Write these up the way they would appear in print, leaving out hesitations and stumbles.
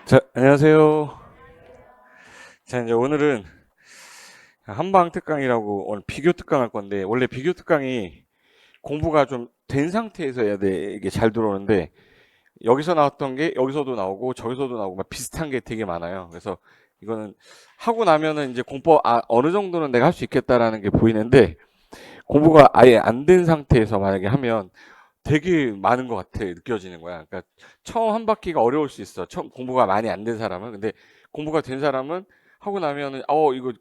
자, 안녕하세요. 자, 이제 오늘은 한방 특강이라고 오늘 비교 특강 할 건데, 원래 비교 특강이 공부가 좀 된 상태에서 해야 돼. 이게 잘 들어오는데, 여기서 나왔던 게 여기서도 나오고, 저기서도 나오고, 막 비슷한 게 되게 많아요. 그래서 이거는 하고 나면은 이제 공부, 어느 정도는 내가 할 수 있겠다라는 게 보이는데, 공부가 아예 안 된 상태에서 만약에 하면 되게 많은 것 같아 느껴지는 거야. 그러니까 처음 한 바퀴가 어려울 수 있어. 처음 공부가 많이 안 된 사람은. 근데 공부가 된 사람은 하고 나면은 이거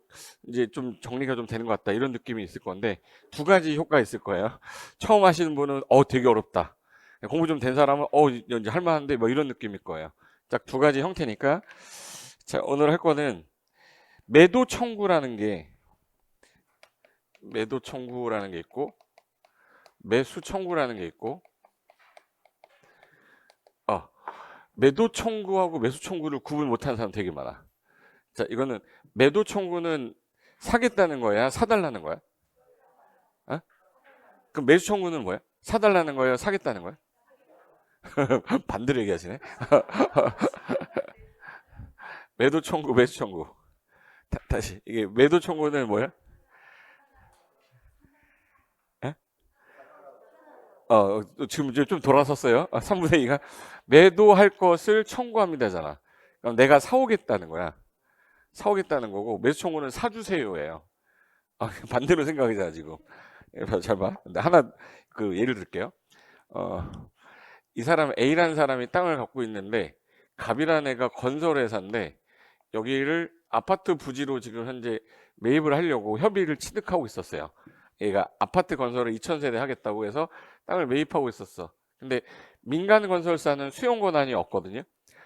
이제 좀 정리가 좀 되는 것 같다 이런 느낌이 있을 건데 두 가지 효과가 있을 거예요. 처음 하시는 분은 되게 어렵다. 공부 좀 된 사람은 이제 할만한데 뭐 이런 느낌일 거예요. 딱 두 가지 형태니까 자 오늘 할 거는 매도 청구라는 게 매도 청구라는 게 있고 매수 청구라는 게 있고 어, 매도 청구하고 매수 청구를 구분 못하는 사람 되게 많아. 자, 이거는 매도 청구는 사겠다는 거야, 사달라는 거야? 어? 그럼 매수 청구는 뭐야? 사달라는 거야, 사겠다는 거야? 반대로 얘기하시네. 매도 청구, 매수 청구. 다시 이게 매도 청구는 뭐야? 에? 지금 이제 좀 돌아섰어요. 3분의 2가 매도할 것을 청구합니다잖아. 그럼 내가 사오겠다는 거야. 사오겠다는 거고 매수 청구는 사주세요예요. 반대로 생각이잖아 지금. 잘 봐. 근데 하나 그 예를 들게요. 어, 이 사람 A라는 사람이 땅을 갖고 있는데 갑이라는 애가 건설회사인데 여기를 아파트 부지로 지금 현재 매입을 하려고 협의를 취득하고 있었어요. 얘가 아파트 건설을 2000세대 하겠다고 해서 땅을 매입하고 있었어. 근데 민간 건설사는 수용 권한이 없거든요.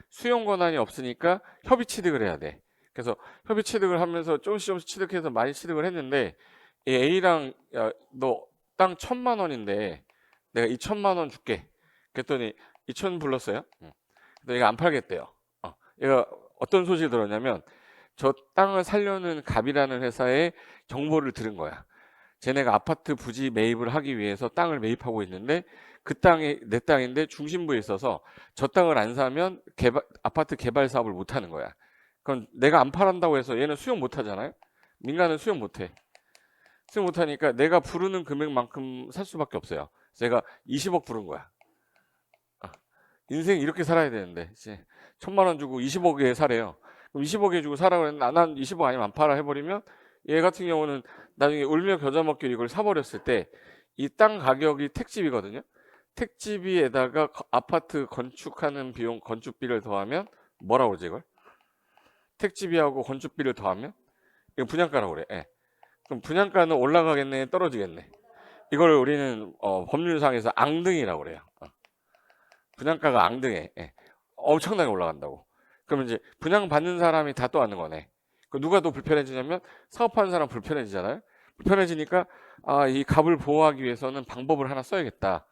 수용 권한이 없으니까 협의 취득을 해야 돼. 그래서 협의 취득을 하면서 조금씩 취득해서 많이 취득을 했는데 이 A랑 너 땅 1000만 원인데 내가 2000만 원 줄게. 그랬더니 2000 불렀어요. 근데 얘가 안 팔겠대요. 얘가 어떤 소식을 들었냐면 저 땅을 살려는 갑이라는 회사에 정보를 들은 거야. 쟤네가 아파트 부지 매입을 하기 위해서 땅을 매입하고 있는데 그 땅이 내 땅인데 중심부에 있어서 저 땅을 안 사면 아파트 개발 사업을 못 하는 거야. 그럼 내가 안 팔한다고 해서 얘는 수용 못 하잖아요. 민간은 수용 못 해. 수용 못 하니까 내가 부르는 금액만큼 살 수밖에 없어요. 제가 20억 부른 거야. 인생 이렇게 살아야 되는데 이제 1000만 원 주고 20억에 사래요. 그럼 20억에 주고 사라고 했는데 난 20억 아니면 안 팔아 해버리면 얘 같은 경우는 나중에 울며 겨자 먹기로 이걸 사버렸을 때 이 땅 가격이 택집이거든요. 택집비에다가 아파트 건축하는 비용 건축비를 더하면 뭐라고 그러지 이걸? 택집비하고 건축비를 더하면 이거 분양가라고 그래. 예. 그럼 분양가는 올라가겠네 떨어지겠네. 이걸 우리는 법률상에서 앙등이라고 그래요. 분양가가 앙등해. 예. 엄청나게 올라간다고. 그러면 이제 분양받는 사람이 다 또 하는 거네. 누가 더 불편해지냐면 사업하는 사람 불편해지잖아요. 불편해지니까 이 값을 보호하기 위해서는 방법을 하나 써야겠다.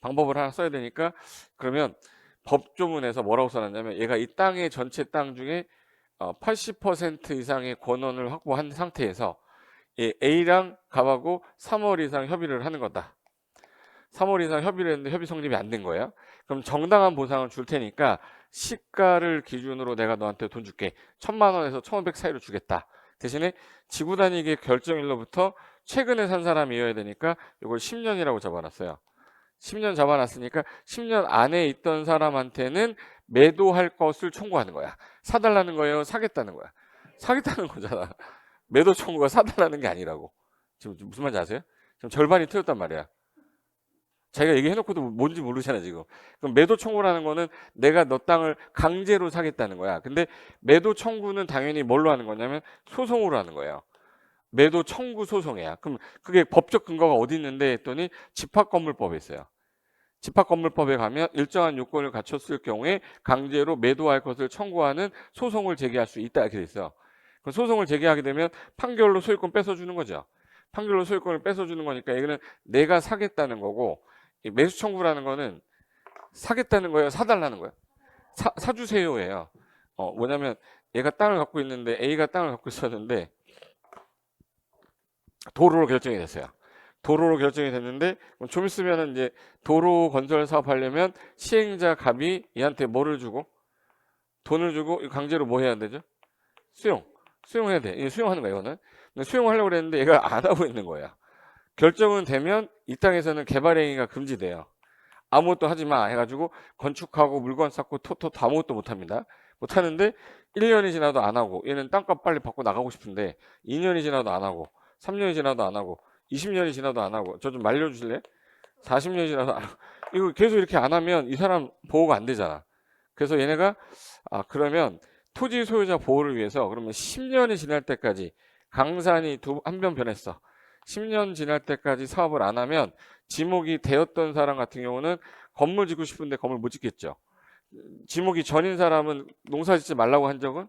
방법을 하나 써야 되니까 그러면 법조문에서 뭐라고 써놨냐면 얘가 이 땅의 전체 땅 중에 80% 이상의 권원을 확보한 상태에서 A랑 갑하고 3월 이상 협의를 하는 거다. 3월 이상 협의를 했는데 협의 성립이 안 된 거예요. 그럼 정당한 보상을 줄 테니까 시가를 기준으로 내가 너한테 돈 줄게. 1000만 원에서 1500 사이로 주겠다. 대신에 지구 단위의 결정일로부터 최근에 산 사람이어야 되니까 이걸 10년이라고 잡아놨어요. 10년 잡아놨으니까 10년 안에 있던 사람한테는 매도할 것을 청구하는 거야. 사달라는 거예요? 사겠다는 거야? 사겠다는 거잖아. 매도 청구가 사달라는 게 아니라고. 지금 무슨 말인지 아세요? 지금 절반이 틀렸단 말이야. 자기가 얘기해놓고도 뭔지 모르잖아 지금. 그럼 매도 청구라는 거는 내가 너 땅을 강제로 사겠다는 거야. 근데 매도 청구는 당연히 뭘로 하는 거냐면 소송으로 하는 거예요. 매도 청구 소송이야. 그럼 그게 법적 근거가 어디 있는데 했더니 집합건물법에 있어요. 집합건물법에 가면 일정한 요건을 갖췄을 경우에 강제로 매도할 것을 청구하는 소송을 제기할 수 있다 이렇게 돼 있어요. 그 소송을 제기하게 되면 판결로 소유권 뺏어주는 거죠. 판결로 소유권을 뺏어주는 거니까 이거는 내가 사겠다는 거고 매수 청구라는 거는 사겠다는 거예요, 사달라는 거예요. 사주세요예요. 뭐냐면 얘가 땅을 갖고 있는데 A가 땅을 갖고 있었는데 도로로 결정이 됐어요. 도로로 결정이 됐는데 좀 있으면 이제 도로 건설 사업 하려면 시행자 갑이 얘한테 뭐를 주고 돈을 주고 강제로 뭐 해야 되죠? 수용해야 돼. 이게 수용하는 거야, 이거는. 근데 수용하려고 그랬는데 얘가 안 하고 있는 거야. 결정은 되면 이 땅에서는 개발 행위가 금지돼요. 아무것도 하지 마 해가지고 건축하고 물건 쌓고 토토 아무것도 못 합니다. 못 하는데 1년이 지나도 안 하고, 얘는 땅값 빨리 받고 나가고 싶은데 2년이 지나도 안 하고, 3년이 지나도 안 하고, 20년이 지나도 안 하고. 저 좀 말려주실래? 40년이 지나도 안 하고. 이거 계속 이렇게 안 하면 이 사람 보호가 안 되잖아. 그래서 얘네가 그러면 토지 소유자 보호를 위해서 그러면 10년이 지날 때까지, 강산이 한 번 변했어. 10년 지날 때까지 사업을 안 하면 지목이 되었던 사람 같은 경우는 건물 짓고 싶은데 건물 못 짓겠죠. 지목이 전인 사람은 농사 짓지 말라고 한 적은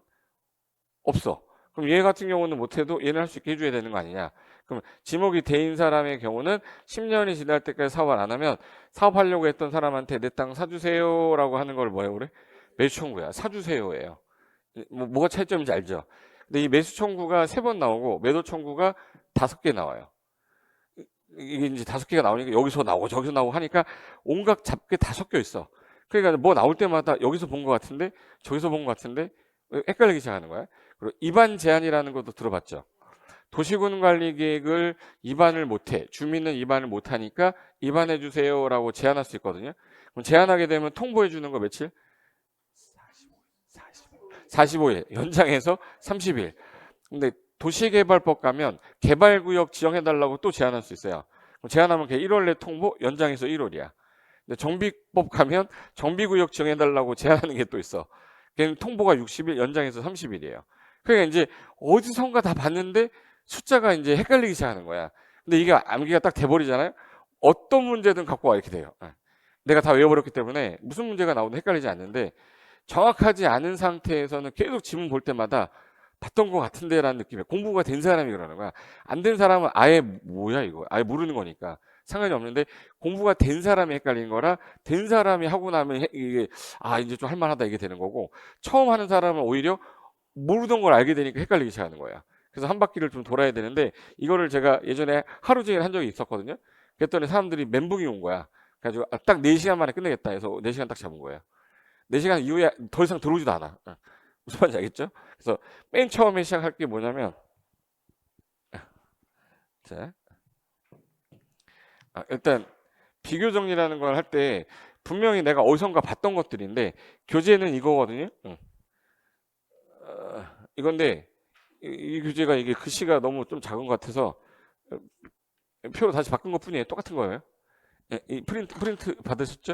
없어. 그럼 얘 같은 경우는 못해도 얘는 할 수 있게 해줘야 되는 거 아니냐. 그럼 지목이 돼인 사람의 경우는 10년이 지날 때까지 사업을 안 하면 사업하려고 했던 사람한테 내 땅 사주세요 라고 하는 걸 뭐예요 그래? 매수 청구야. 사주세요예요. 뭐가 차이점인지 알죠? 근데 이 매수 청구가 3번 나오고 매도 청구가 5개 나와요. 이게 이제 5개가 나오니까 여기서 나오고 저기서 나오고 하니까 온갖 잡게 다 섞여 있어. 그러니까 뭐 나올 때마다 여기서 본 것 같은데 저기서 본 것 같은데 헷갈리기 시작하는 거야. 그리고 입안 제한이라는 것도 들어봤죠. 도시군 관리 계획을 입안을 못해, 주민은 입안을 못하니까 입안해 주세요라고 제안할 수 있거든요. 그럼 제안하게 되면 통보해 주는 거 며칠? 45일 연장해서 30일. 근데 도시개발법 가면 개발구역 지정해달라고 또 제안할 수 있어요. 그럼 제안하면 1월 내 통보 연장해서 1월이야. 근데 정비법 가면 정비구역 지정해달라고 제안하는 게 또 있어. 걔는 통보가 60일 연장해서 30일이에요. 그러니까 이제 어디선가 다 봤는데 숫자가 이제 헷갈리기 시작하는 거야. 근데 이게 암기가 딱 돼버리잖아요. 어떤 문제든 갖고 와 이렇게 돼요. 내가 다 외워버렸기 때문에 무슨 문제가 나오든 헷갈리지 않는데, 정확하지 않은 상태에서는 계속 지문 볼 때마다 봤던 것 같은데 라는 느낌이에요. 공부가 된 사람이 그러는 거야. 안 된 사람은 아예 뭐야 이거 아예 모르는 거니까 상관이 없는데, 공부가 된 사람이 헷갈리는 거라 된 사람이 하고 나면 이게 이제 좀 할만하다 이게 되는 거고, 처음 하는 사람은 오히려 모르던 걸 알게 되니까 헷갈리기 시작하는 거야. 그래서 한 바퀴를 좀 돌아야 되는데, 이거를 제가 예전에 하루 종일 한 적이 있었거든요. 그랬더니 사람들이 멘붕이 온 거야. 그래가지고 딱 4시간 만에 끝내겠다 해서 4시간 딱 잡은 거예요. 4시간 이후에 더 이상 들어오지도 않아. 무슨 말인지 알겠죠? 그래서 맨 처음에 시작할 게 뭐냐면, 자, 일단 비교 정리라는 걸 할 때 분명히 내가 어디선가 봤던 것들인데, 교재는 이거거든요. 이건데 이 교재가 이게 글씨가 너무 좀 작은 것 같아서 표로 다시 바꾼 것 뿐이에요. 똑같은 거예요. 이 프린트 받으셨죠?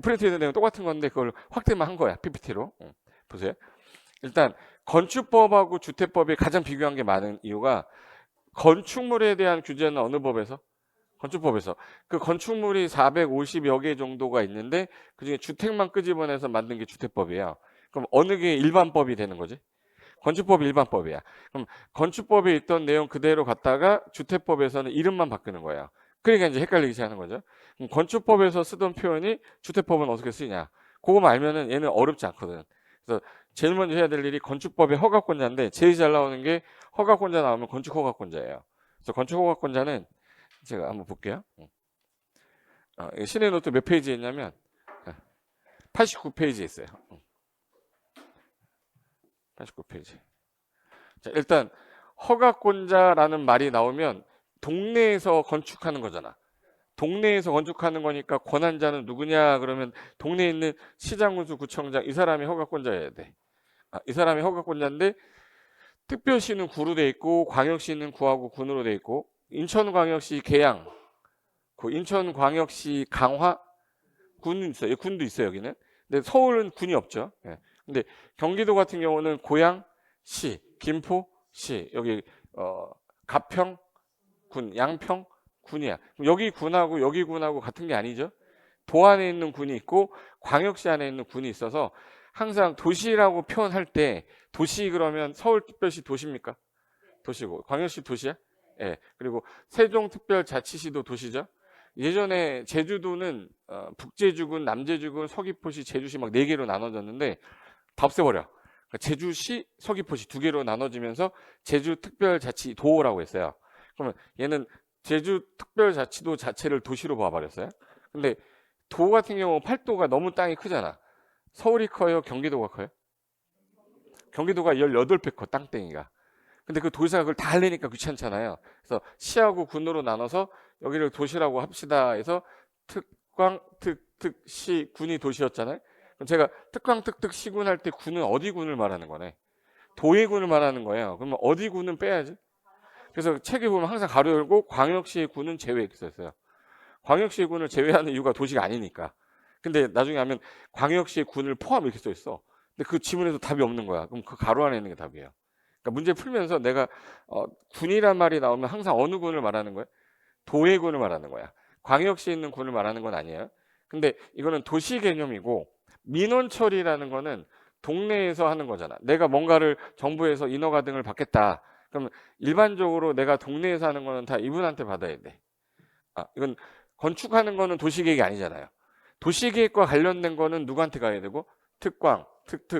프린트된 내용 똑같은 건데 그걸 확대만 한 거야. PPT로. 보세요. 일단 건축법하고 주택법이 가장 비교한 게 많은 이유가, 건축물에 대한 규제는 어느 법에서? 건축법에서. 그 건축물이 450여 개 정도가 있는데 그중에 주택만 끄집어내서 만든 게 주택법이에요. 그럼 어느 게 일반법이 되는 거지? 건축법이 일반법이야. 그럼 건축법에 있던 내용 그대로 갖다가 주택법에서는 이름만 바꾸는 거예요. 그러니까 이제 헷갈리기 시작하는 거죠. 그럼 건축법에서 쓰던 표현이 주택법은 어떻게 쓰냐? 그거만 알면은 얘는 어렵지 않거든. 그래서 제일 먼저 해야 될 일이 건축법의 허가권자인데, 제일 잘 나오는 게 허가권자 나오면 건축 허가권자예요. 그래서 건축 허가권자는 제가 한번 볼게요. 신의 노트 몇 페이지에 있냐면 89페이지에 있어요. 89페이지. 자, 일단 허가권자라는 말이 나오면 동네에서 건축하는 거잖아. 동네에서 건축하는 거니까 권한자는 누구냐 그러면 동네에 있는 시장군수 구청장, 이 사람이 허가권자여야 돼. 이 사람이 허가권자인데, 특별시는 구로 돼 있고 광역시는 구하고 군으로 돼 있고, 인천광역시 계양, 그 인천광역시 강화 군은 있어요. 군도 있어요 여기는. 근데 서울은 군이 없죠. 근데 경기도 같은 경우는 고양시, 김포시, 여기 가평 군, 양평 군이야. 여기 군하고 여기 군하고 같은 게 아니죠. 도 안에 있는 군이 있고 광역시 안에 있는 군이 있어서 항상 도시라고 표현할 때, 도시 그러면 서울특별시 도시입니까? 도시고, 광역시 도시야? 예. 그리고 세종특별자치시도 도시죠. 예전에 제주도는 북제주군, 남제주군, 서귀포시, 제주시 막 4개로 나눠졌는데 다 없애버려. 그러니까 제주시, 서귀포시 2개로 나눠지면서 제주특별자치도라고 했어요. 그러면 얘는 제주특별자치도 자체를 도시로 봐버렸어요. 근데 도 같은 경우 팔도가 너무 땅이 크잖아. 서울이 커요? 경기도가 커요? 경기도가 18배 커 땅덩이가. 근데 그 도지사가 그걸 다 하려니까 귀찮잖아요. 그래서 시하고 군으로 나눠서 여기를 도시라고 합시다 해서 특광, 특시, 군이 도시였잖아요. 그럼 제가 특광, 시군 할 때 군은 어디 군을 말하는 거네? 도의군을 말하는 거예요. 그러면 어디 군은 빼야지. 그래서 책에 보면 항상 가로 열고 광역시의 군은 제외했었어요. 광역시의 군을 제외하는 이유가 도시가 아니니까. 근데 나중에 하면 광역시의 군을 포함 이렇게 써 있어. 근데 그 지문에도 답이 없는 거야. 그럼 그 가로 안에 있는 게 답이에요. 그러니까 문제 풀면서 내가 군이란 말이 나오면 항상 어느 군을 말하는 거야? 도의군을 말하는 거야. 광역시에 있는 군을 말하는 건 아니에요. 근데 이거는 도시 개념이고 민원처리라는 거는 동네에서 하는 거잖아. 내가 뭔가를 정부에서 인허가 등을 받겠다. 그럼 일반적으로 내가 동네에서 하는 거는 다 이분한테 받아야 돼. 이건 건축하는 거는 도시계획이 아니잖아요. 도시계획과 관련된 거는 누구한테 가야 되고 특광,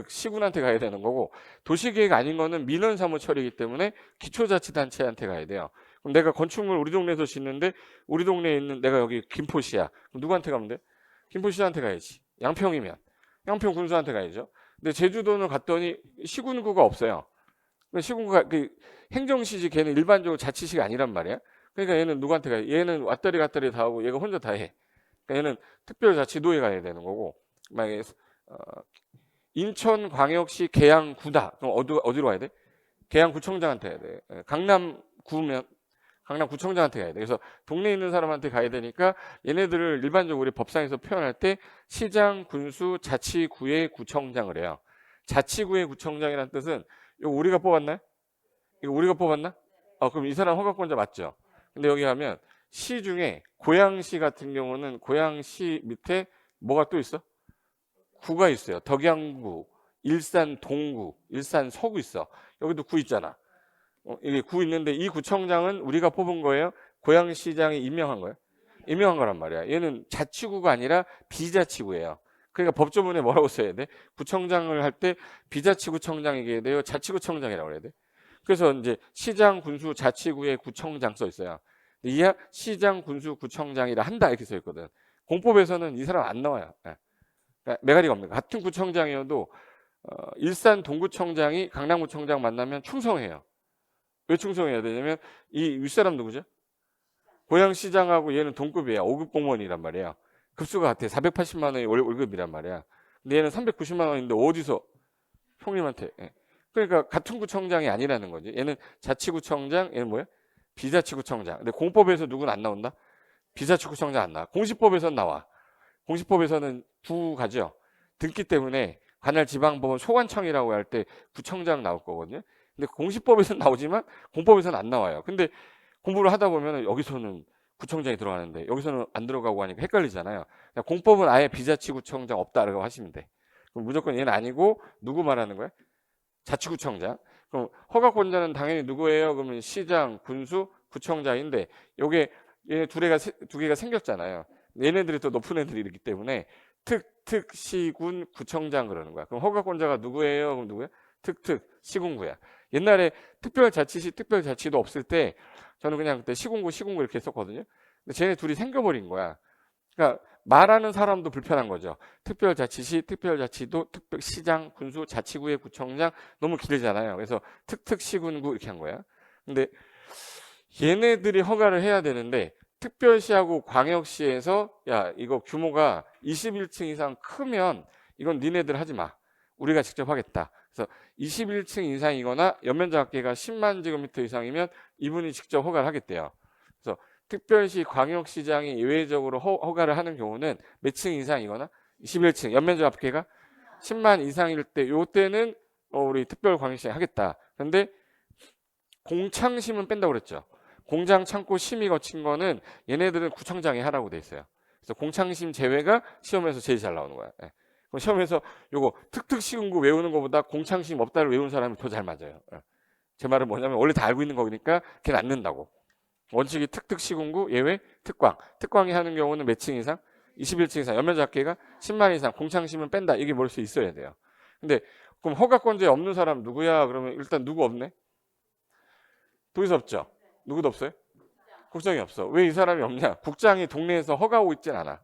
시군한테 가야 되는 거고 도시계획 아닌 거는 민원사무처리이기 때문에 기초자치단체한테 가야 돼요. 그럼 내가 건축물 우리 동네에서 짓는데 우리 동네에 있는 내가 여기 김포시야. 그럼 누구한테 가면 돼? 김포시한테 가야지. 양평이면 양평 군수한테 가야죠. 근데 제주도는 갔더니 시군구가 없어요. 시군구가 그 행정시지 걔는 일반적으로 자치시가 아니란 말이야. 그러니까 얘는 누구한테 가야 돼? 얘는 왔다리 갔다리 다 하고 얘가 혼자 다 해. 그러니까 얘는 특별자치도에 가야 되는 거고 만약에 인천광역시 계양구다. 그럼 어디로 가야 돼? 계양구청장한테 가야 돼. 강남구면 강남구청장한테 가야 돼. 그래서 동네에 있는 사람한테 가야 되니까 얘네들을 일반적으로 우리 법상에서 표현할 때 시장, 군수, 자치구의 구청장을 해요. 자치구의 구청장이라는 뜻은 이거 우리가 뽑았나요? 이거 우리가 뽑았나? 그럼 이 사람 허가권자 맞죠? 근데 여기 가면 시 중에 고양시 같은 경우는 고양시 밑에 뭐가 또 있어? 구가 있어요. 덕양구, 일산 동구, 일산 서구 있어. 여기도 구 있잖아. 이게 구 있는데 이 구청장은 우리가 뽑은 거예요? 고양시장이 임명한 거예요? 임명한 거란 말이야. 얘는 자치구가 아니라 비자치구예요. 그러니까 법조문에 뭐라고 써야 돼? 구청장을 할 때 비자치구청장이게 돼요? 자치구청장이라고 해야 돼? 그래서 이제 시장, 군수, 자치구의 구청장 써 있어요. 이야 시장, 군수, 구청장이라 한다 이렇게 써 있거든. 공법에서는 이 사람 안 나와요. 그러니까 매가리가 없는 거야. 같은 구청장이어도 일산 동구청장이 강남구청장 만나면 충성해요. 왜 충성해야 되냐면 이 윗사람 누구죠? 고양시장하고 얘는 동급이야. 5급 공무원이란 말이야. 급수가 같아. 480만 원이 월급이란 말이야. 근데 얘는 390만 원인데 어디서 형님한테. 그러니까 같은 구청장이 아니라는 거지. 얘는 자치구청장, 얘는 뭐야? 비자치구청장. 근데 공법에서 누구는 안 나온다? 비자치구청장 안 나와. 공시법에서는 나와. 공시법에서는 구가죠. 등기 때문에 관할 지방법원 소관청이라고 할 때 구청장 나올 거거든요. 근데 공시법에서는 나오지만 공법에서는 안 나와요. 근데 공부를 하다 보면 여기서는 구청장이 들어가는데 여기서는 안 들어가고 하니까 헷갈리잖아요. 공법은 아예 비자치구청장 없다라고 하시면 돼. 그럼 무조건 얘는 아니고 누구 말하는 거야? 자치구청장. 그럼 허가권자는 당연히 누구예요? 그러면 시장, 군수, 구청장인데 요게 얘네 두 개가 생겼잖아요. 얘네들이 또 높은 애들이기 때문에 시군, 구청장 그러는 거야. 그럼 허가권자가 누구예요? 그럼 누구야? 시군구야. 옛날에 특별자치시, 특별자치도 없을 때 저는 그냥 그때 시군구 이렇게 했었거든요. 근데 쟤네 둘이 생겨버린 거야. 그러니까 말하는 사람도 불편한 거죠. 특별자치시, 특별자치도, 특별시장, 군수, 자치구의 구청장 너무 길잖아요. 그래서 시군구 이렇게 한 거야. 근데 얘네들이 허가를 해야 되는데 특별시하고 광역시에서 야 이거 규모가 21층 이상 크면 이건 니네들 하지 마. 우리가 직접 하겠다. 그래서 21층 이상이거나 연면적 합계가 10만 제곱미터 이상이면 이분이 직접 허가를 하겠대요. 그래서 특별시 광역시장이 예외적으로 허가를 하는 경우는 몇 층 이상이거나 21층 연면적 합계가 10만 이상일 때 요때는 우리 특별광역시장이 하겠다. 그런데 공창심은 뺀다고 그랬죠. 공장 창고 심의 거친 거는 얘네들은 구청장이 하라고 돼 있어요. 그래서 공창심 제외가 시험에서 제일 잘 나오는 거야. 그럼 시험에서 요거 시군구 외우는 것보다 공창심 없다를 외우는 사람이 더 잘 맞아요. 제 말은 뭐냐면 원래 다 알고 있는 거니까 걔는 안 는다고. 원칙이 시군구 예외 특광이 하는 경우는 몇 층 이상? 21층 이상 연면적 합계가 10만 이상 공창심은 뺀다. 이게 뭘 수 있어야 돼요. 근데 그럼 허가권자에 없는 사람 누구야? 그러면 일단 누구 없네? 도지사 없죠? 누구도 없어요? 국장이 없어. 왜 이 사람이 없냐? 국장이 동네에서 허가하고 있진 않아.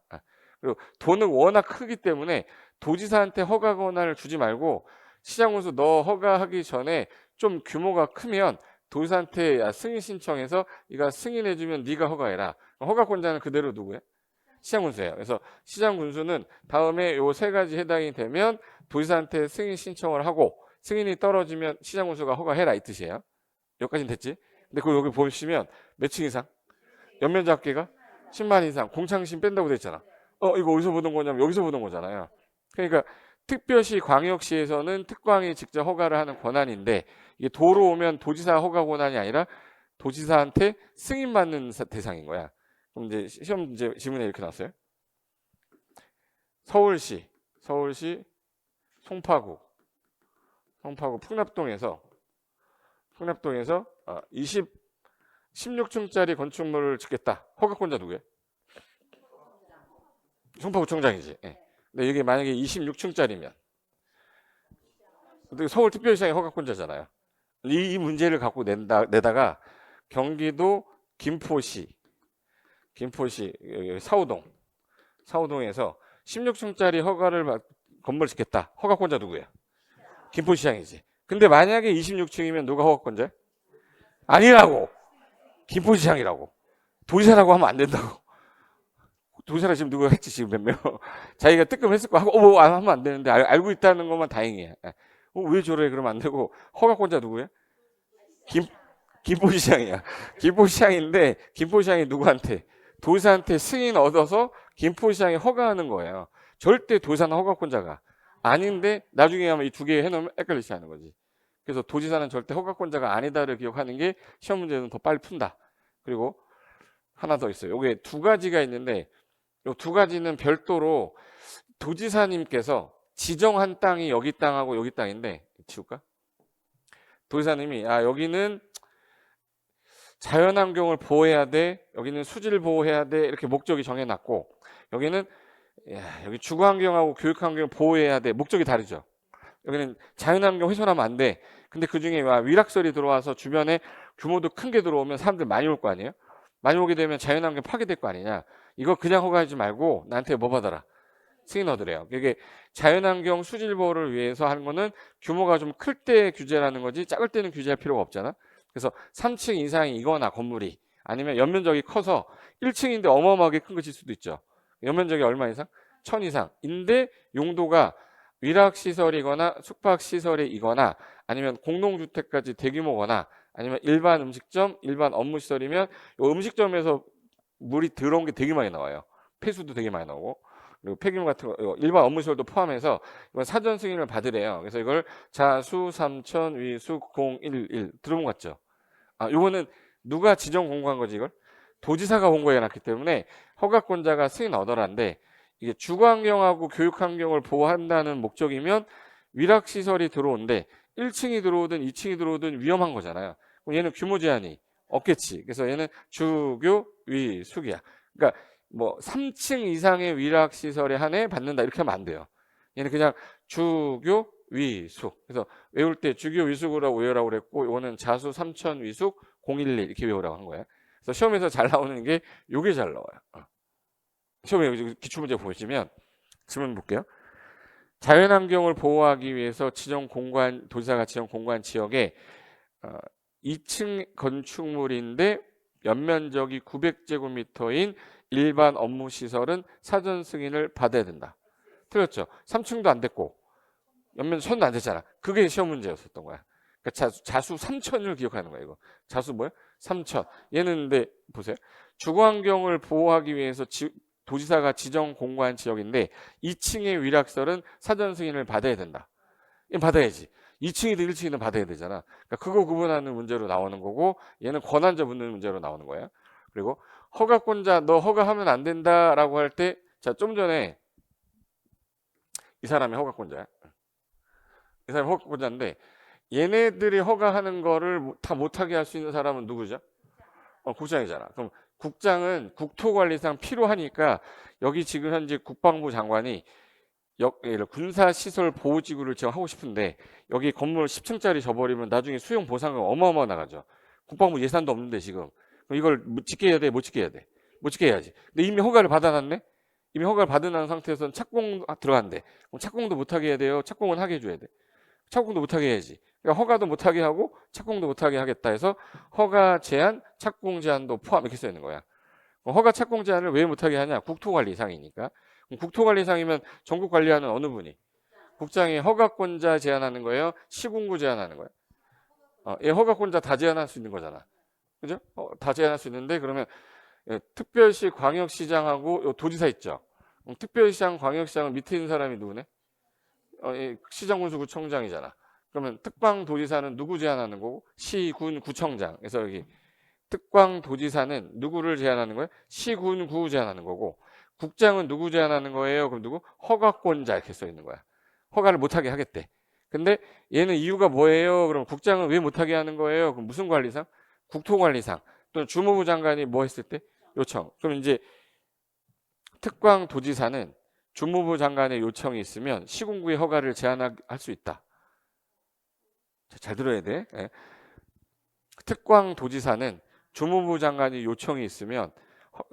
그리고 돈은 워낙 크기 때문에 도지사한테 허가 권한을 주지 말고 시장군수 너 허가하기 전에 좀 규모가 크면 도지사한테 승인 신청해서 네가 승인해주면 네가 허가해라. 허가권자는 그대로 누구야? 시장군수예요. 그래서 시장군수는 다음에 요 세 가지 해당이 되면 도지사한테 승인 신청을 하고 승인이 떨어지면 시장군수가 허가해라 이 뜻이에요. 여기까지는 됐지? 근데 그 여기 보시면 몇 층 이상? 연면적 합계가 10만 이상. 공창신 뺀다고 돼 있잖아. 이거 어디서 보던 거냐면 여기서 보던 거잖아요. 그러니까 특별시 광역시에서는 특광이 직접 허가를 하는 권한인데 이게 도로 오면 도지사 허가 권한이 아니라 도지사한테 승인받는 대상인 거야. 그럼 이제 시험 이제 지문에 이렇게 나왔어요. 서울시 송파구 풍납동에서 16층짜리 건축물을 짓겠다. 허가권자 누구예요? 송파구청장이지. 예. 근데 이게 만약에 26층짜리면 서울특별시장의 허가권자잖아요. 이 문제를 갖고 내다가 경기도 김포시 사우동에서 16층짜리 건물 짓겠다. 허가권자 누구야? 김포시장이지. 근데 만약에 26층이면 누가 허가권자야? 아니라고. 김포시장이라고. 도지사라고 하면 안 된다고. 도지사라 지금 누가 했지 지금 몇 명. 자기가 뜨끔했을 거 하고 하면 안 되는데 알고 있다는 것만 다행이야. 왜 저래 그러면 안 되고. 허가권자 누구야? 김포시장이야. 김포시장인데 김포시장이 누구한테? 도지사한테 승인 얻어서 김포시장이 허가하는 거예요. 절대 도지사는 허가권자가 아닌데 나중에 하면 이 두 개 해놓으면 헷갈리지 않는 거지. 그래서 도지사는 절대 허가권자가 아니다를 기억하는 게 시험 문제는 더 빨리 푼다. 그리고 하나 더 있어요. 요게 두 가지가 있는데 요 두 가지는 별도로 도지사님께서 지정한 땅이 여기 땅하고 여기 땅인데 지울까? 도지사님이 여기는 자연환경을 보호해야 돼. 여기는 수질 보호해야 돼. 이렇게 목적이 정해놨고 여기는 여기 주거환경하고 교육환경을 보호해야 돼. 목적이 다르죠. 여기는 자연환경 훼손하면 안 돼. 근데 그중에 위락설이 들어와서 주변에 규모도 큰 게 들어오면 사람들 많이 올 거 아니에요? 많이 오게 되면 자연환경 파괴될 거 아니냐. 이거 그냥 허가하지 말고 나한테 뭐 받아라. 승인 얻으래요. 이게 자연환경 수질 보호를 위해서 하는 거는 규모가 좀 클 때 규제라는 거지 작을 때는 규제할 필요가 없잖아. 그래서 3층 이상이거나 건물이 아니면 연면적이 커서 1층인데 어마어마하게 큰 거 질 수도 있죠. 연면적이 얼마 이상? 1000 이상인데 용도가 위락시설이거나 숙박시설이거나 아니면 공동주택까지 대규모거나 아니면 일반 음식점, 일반 업무시설이면 음식점에서 물이 들어온 게 되게 많이 나와요. 폐수도 되게 많이 나오고 그리고 폐기물 같은 거 일반 업무시설도 포함해서 이건 사전 승인을 받으래요. 그래서 이걸 자수 3천 위숙 011 들어본 것 같죠? 요거는 누가 지정 공고한 거지 이걸? 도지사가 공고해 놨기 때문에 허가권자가 승인 얻어라는데 이게 주거환경하고 교육환경을 보호한다는 목적이면 위락시설이 들어오는데 1층이 들어오든 2층이 들어오든 위험한 거잖아요. 그럼 얘는 규모 제한이 없겠지. 그래서 얘는 주교 위숙이야. 그러니까 뭐 3층 이상의 위락시설에 한해 받는다 이렇게 하면 안 돼요. 얘는 그냥 주교 위숙. 그래서 외울 때 주교 위숙으로 외우라고 그랬고 이거는 자수 3천 위숙 011 이렇게 외우라고 한 거예요. 그래서 시험에서 잘 나오는 게 요게 잘 나와요. 시험에 기출문제 보시면 질문 볼게요. 자연환경을 보호하기 위해서 도지사가 지정 공간 지역에 2층 건축물인데 연면적이 900제곱미터인 일반 업무시설은 사전 승인을 받아야 된다. 틀렸죠? 3층도 안 됐고 연면적 1000도 안 됐잖아. 그게 시험 문제였었던 거야. 그러니까 자수 3000을 기억하는 거야. 이거 자수 뭐야? 3000. 얘는 근데 보세요. 주거환경을 보호하기 위해서 도지사가 지정 공고한 지역인데 2층의 위락설은 사전 승인을 받아야 된다. 얘는 받아야지. 2층이든 1층이든 받아야 되잖아. 그러니까 그거 구분하는 문제로 나오는 거고 얘는 권한자 묻는 문제로 나오는 거예요. 그리고 허가권자 너 허가하면 안 된다라고 할 때 좀 전에 이 사람이 허가권자야. 이 사람이 허가권자인데 얘네들이 허가하는 거를 다 못하게 할 수 있는 사람은 누구죠? 국장이잖아. 그럼 국장은 국토관리상 필요하니까 여기 지금 현재 국방부 장관이 군사시설 보호지구를 지금 하고 싶은데 여기 건물 10층짜리 져버리면 나중에 수용 보상금 어마어마 나가죠. 국방부 예산도 없는데 지금 그럼 이걸 짓게 해야 돼? 못 짓게 해야 돼? 못 짓게 해야지. 근데 이미 허가를 받아놨네? 이미 허가를 받아놓은 상태에서는 착공 들어간대. 그럼 착공도 못하게 해야 돼요? 착공은 하게 해줘야 돼? 착공도 못하게 해야지. 그러니까 허가도 못하게 하고 착공도 못하게 하겠다 해서 허가 제한, 착공 제한도 포함 이렇게 써 있는 거야. 허가 착공 제한을 왜 못하게 하냐? 국토관리상이니까. 그럼 국토관리상이면 전국 관리하는 어느 분이? 국장이 허가권자 제한하는 거예요? 시군구 제한하는 거예요? 얘 허가권자 다 제한할 수 있는 거잖아. 그죠? 다 제한할 수 있는데 그러면 특별시 광역시장하고 요 도지사 있죠? 특별시장, 광역시장 밑에 있는 사람이 누구네? 시장군수구청장이잖아. 그러면 특광도지사는 누구 제한하는 거고? 시군 구청장. 그래서 여기 특광도지사는 누구를 제한하는 거예요? 시군 구 제한하는 거고, 국장은 누구 제한하는 거예요? 그럼 누구? 허가권자 이렇게 써 있는 거야. 허가를 못하게 하겠대. 근데 얘는 이유가 뭐예요? 그럼 국장은 왜 못하게 하는 거예요? 그럼 무슨 관리상? 국토관리상. 또는 주무부 장관이 뭐 했을 때? 요청. 그럼 이제 특광도지사는 주무부 장관의 요청이 있으면 시군구의 허가를 제한할 수 있다. 잘 들어야 돼. 특광도지사는 주무부 장관이 요청이 있으면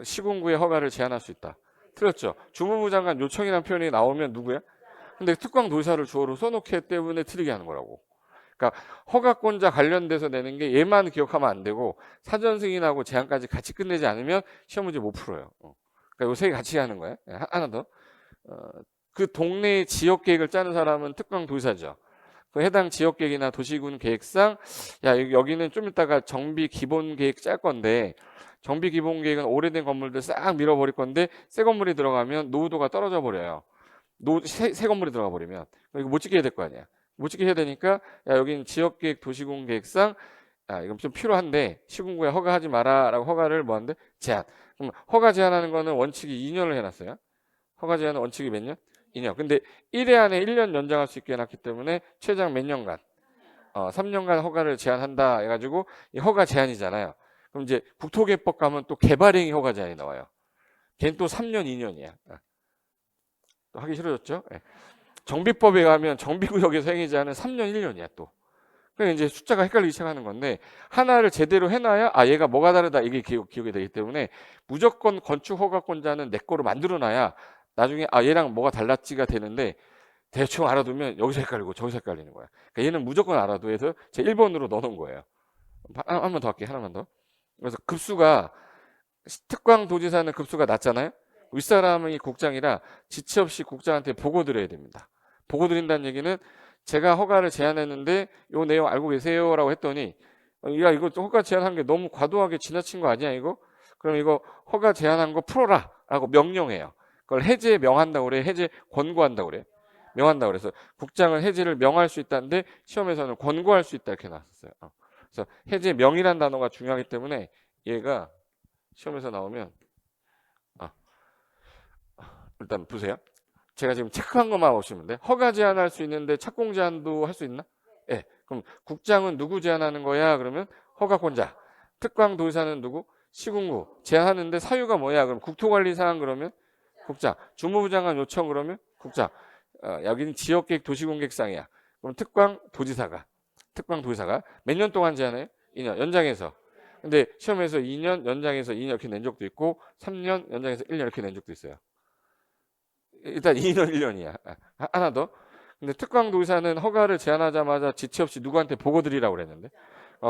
시군구의 허가를 제한할 수 있다. 틀렸죠? 주무부 장관 요청이라는 표현이 나오면 누구야? 근데 특광도지사를 주어로 써놓기 때문에 틀리게 하는 거라고. 그러니까 허가권자 관련돼서 내는 게 얘만 기억하면 안 되고 사전 승인하고 제한까지 같이 끝내지 않으면 시험 문제 못 풀어요. 그러니까 요 세 개 같이 하는 거야. 하나 더. 그 동네 지역 계획을 짜는 사람은 특광도지사죠. 그 해당 지역 계획이나 도시군 계획상 여기는 좀 이따가 정비 기본 계획 짤 건데 정비 기본 계획은 오래된 건물들 싹 밀어버릴 건데 새 건물이 들어가면 노후도가 떨어져 버려요. 새 건물이 들어가 버리면 이거 못 짓게 해야 될 거 아니야. 못 짓게 해야 되니까 여기는 지역 계획 도시군 계획상 이건 좀 필요한데 시군구에 허가하지 마라라고 허가를 뭐한데 제한. 그럼 허가 제한하는 거는 원칙이 2년을 해놨어요. 허가 제한은 원칙이 몇 년? 2년. 근데 1회 안에 1년 연장할 수 있게 해놨기 때문에 최장 몇 년간? 3년간 허가를 제한한다 해가지고 이 허가 제한이잖아요. 그럼 이제 국토개법 가면 또 개발행위 허가 제한이 나와요. 걔는 또 3년, 2년이야. 또 하기 싫어졌죠? 정비법에 가면 정비구역에서 행위 제한은 3년, 1년이야 또. 그러니까 이제 숫자가 헷갈리기 시작하는 건데 하나를 제대로 해놔야 얘가 뭐가 다르다 이게 기억이 되기 때문에 무조건 건축 허가권자는 내 거로 만들어놔야 나중에 얘랑 뭐가 달랐지가 되는데 대충 알아두면 여기서 헷갈리고 저기서 헷갈리는 거야. 그러니까 얘는 무조건 알아둬서 제 1번으로 넣어놓은 거예요. 한 번 더 할게요. 하나만 더. 그래서 급수가 특광도지사는 급수가 낮잖아요. 윗사람이 국장이라 지체 없이 국장한테 보고 드려야 됩니다. 보고 드린다는 얘기는 제가 허가를 제한했는데 요 내용 알고 계세요? 라고 했더니 야 이거 허가 제한한 게 너무 과도하게 지나친 거 아니야 이거? 그럼 이거 허가 제한한 거 풀어라 라고 명령해요. 그걸 해제 명한다고 그래. 해제 권고한다고 그래. 명한다고 그래서 국장은 해제를 명할 수 있다는데 시험에서는 권고할 수 있다 이렇게 나왔었어요. 그래서 해제 명이란 단어가 중요하기 때문에 얘가 시험에서 나오면 일단 보세요. 제가 지금 체크한 것만 보시면 돼. 허가 제한할 수 있는데 착공 제한도 할 수 있나? 네. 그럼 국장은 누구 제한하는 거야? 그러면 허가권자. 특광도지사는 누구? 시군구. 제한하는데 사유가 뭐야? 그럼 국토관리사항 그러면 국장. 주무부 장관 요청 그러면 국장. 여기는 지역계획 도시공계획상이야. 그럼 특광도지사가 몇 년 동안 제한해요? 2년 연장해서. 근데 시험에서 2년 연장해서 2년 이렇게 낸 적도 있고 3년 연장해서 1년 이렇게 낸 적도 있어요. 일단 2년 1년이야. 하나 더. 근데 특광도지사는 허가를 제한하자마자 지체 없이 누구한테 보고 드리라고 그랬는데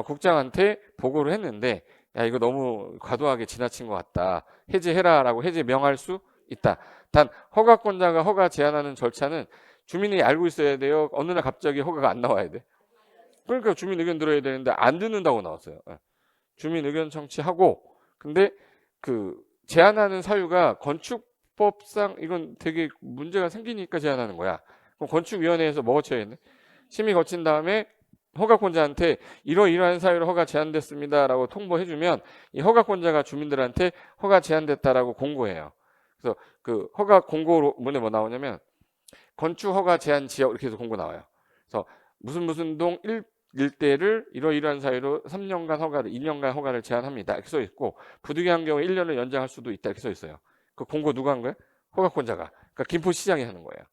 국장한테 보고를 했는데 야 이거 너무 과도하게 지나친 것 같다. 해제해라라고 해제 명할 수 있다. 단 허가권자가 허가 제한하는 절차는 주민이 알고 있어야 돼요. 어느 날 갑자기 허가가 안 나와야 돼. 그러니까 주민 의견 들어야 되는데 안 듣는다고 나왔어요. 주민 의견 청취하고 근데 그 제한하는 사유가 건축법상 이건 되게 문제가 생기니까 제한하는 거야. 그럼 건축위원회에서 뭐 거쳐야겠네? 심의 거친 다음에 허가권자한테 이러이러한 사유로 허가 제한됐습니다라고 통보해주면 이 허가권자가 주민들한테 허가 제한됐다라고 공고해요. 그래서 그 허가 공고문에 뭐 나오냐면 건축 허가 제한 지역 이렇게 해서 공고 나와요. 그래서 무슨 동 일대를 이러이러한 사유로 3년간 허가를 2년간 허가를 제한합니다. 이렇게 써 있고 부득이한 경우에 1년을 연장할 수도 있다 이렇게 써 있어요. 그 공고 누가 한 거예요? 허가권자가. 그러니까 김포시장이 하는 거예요.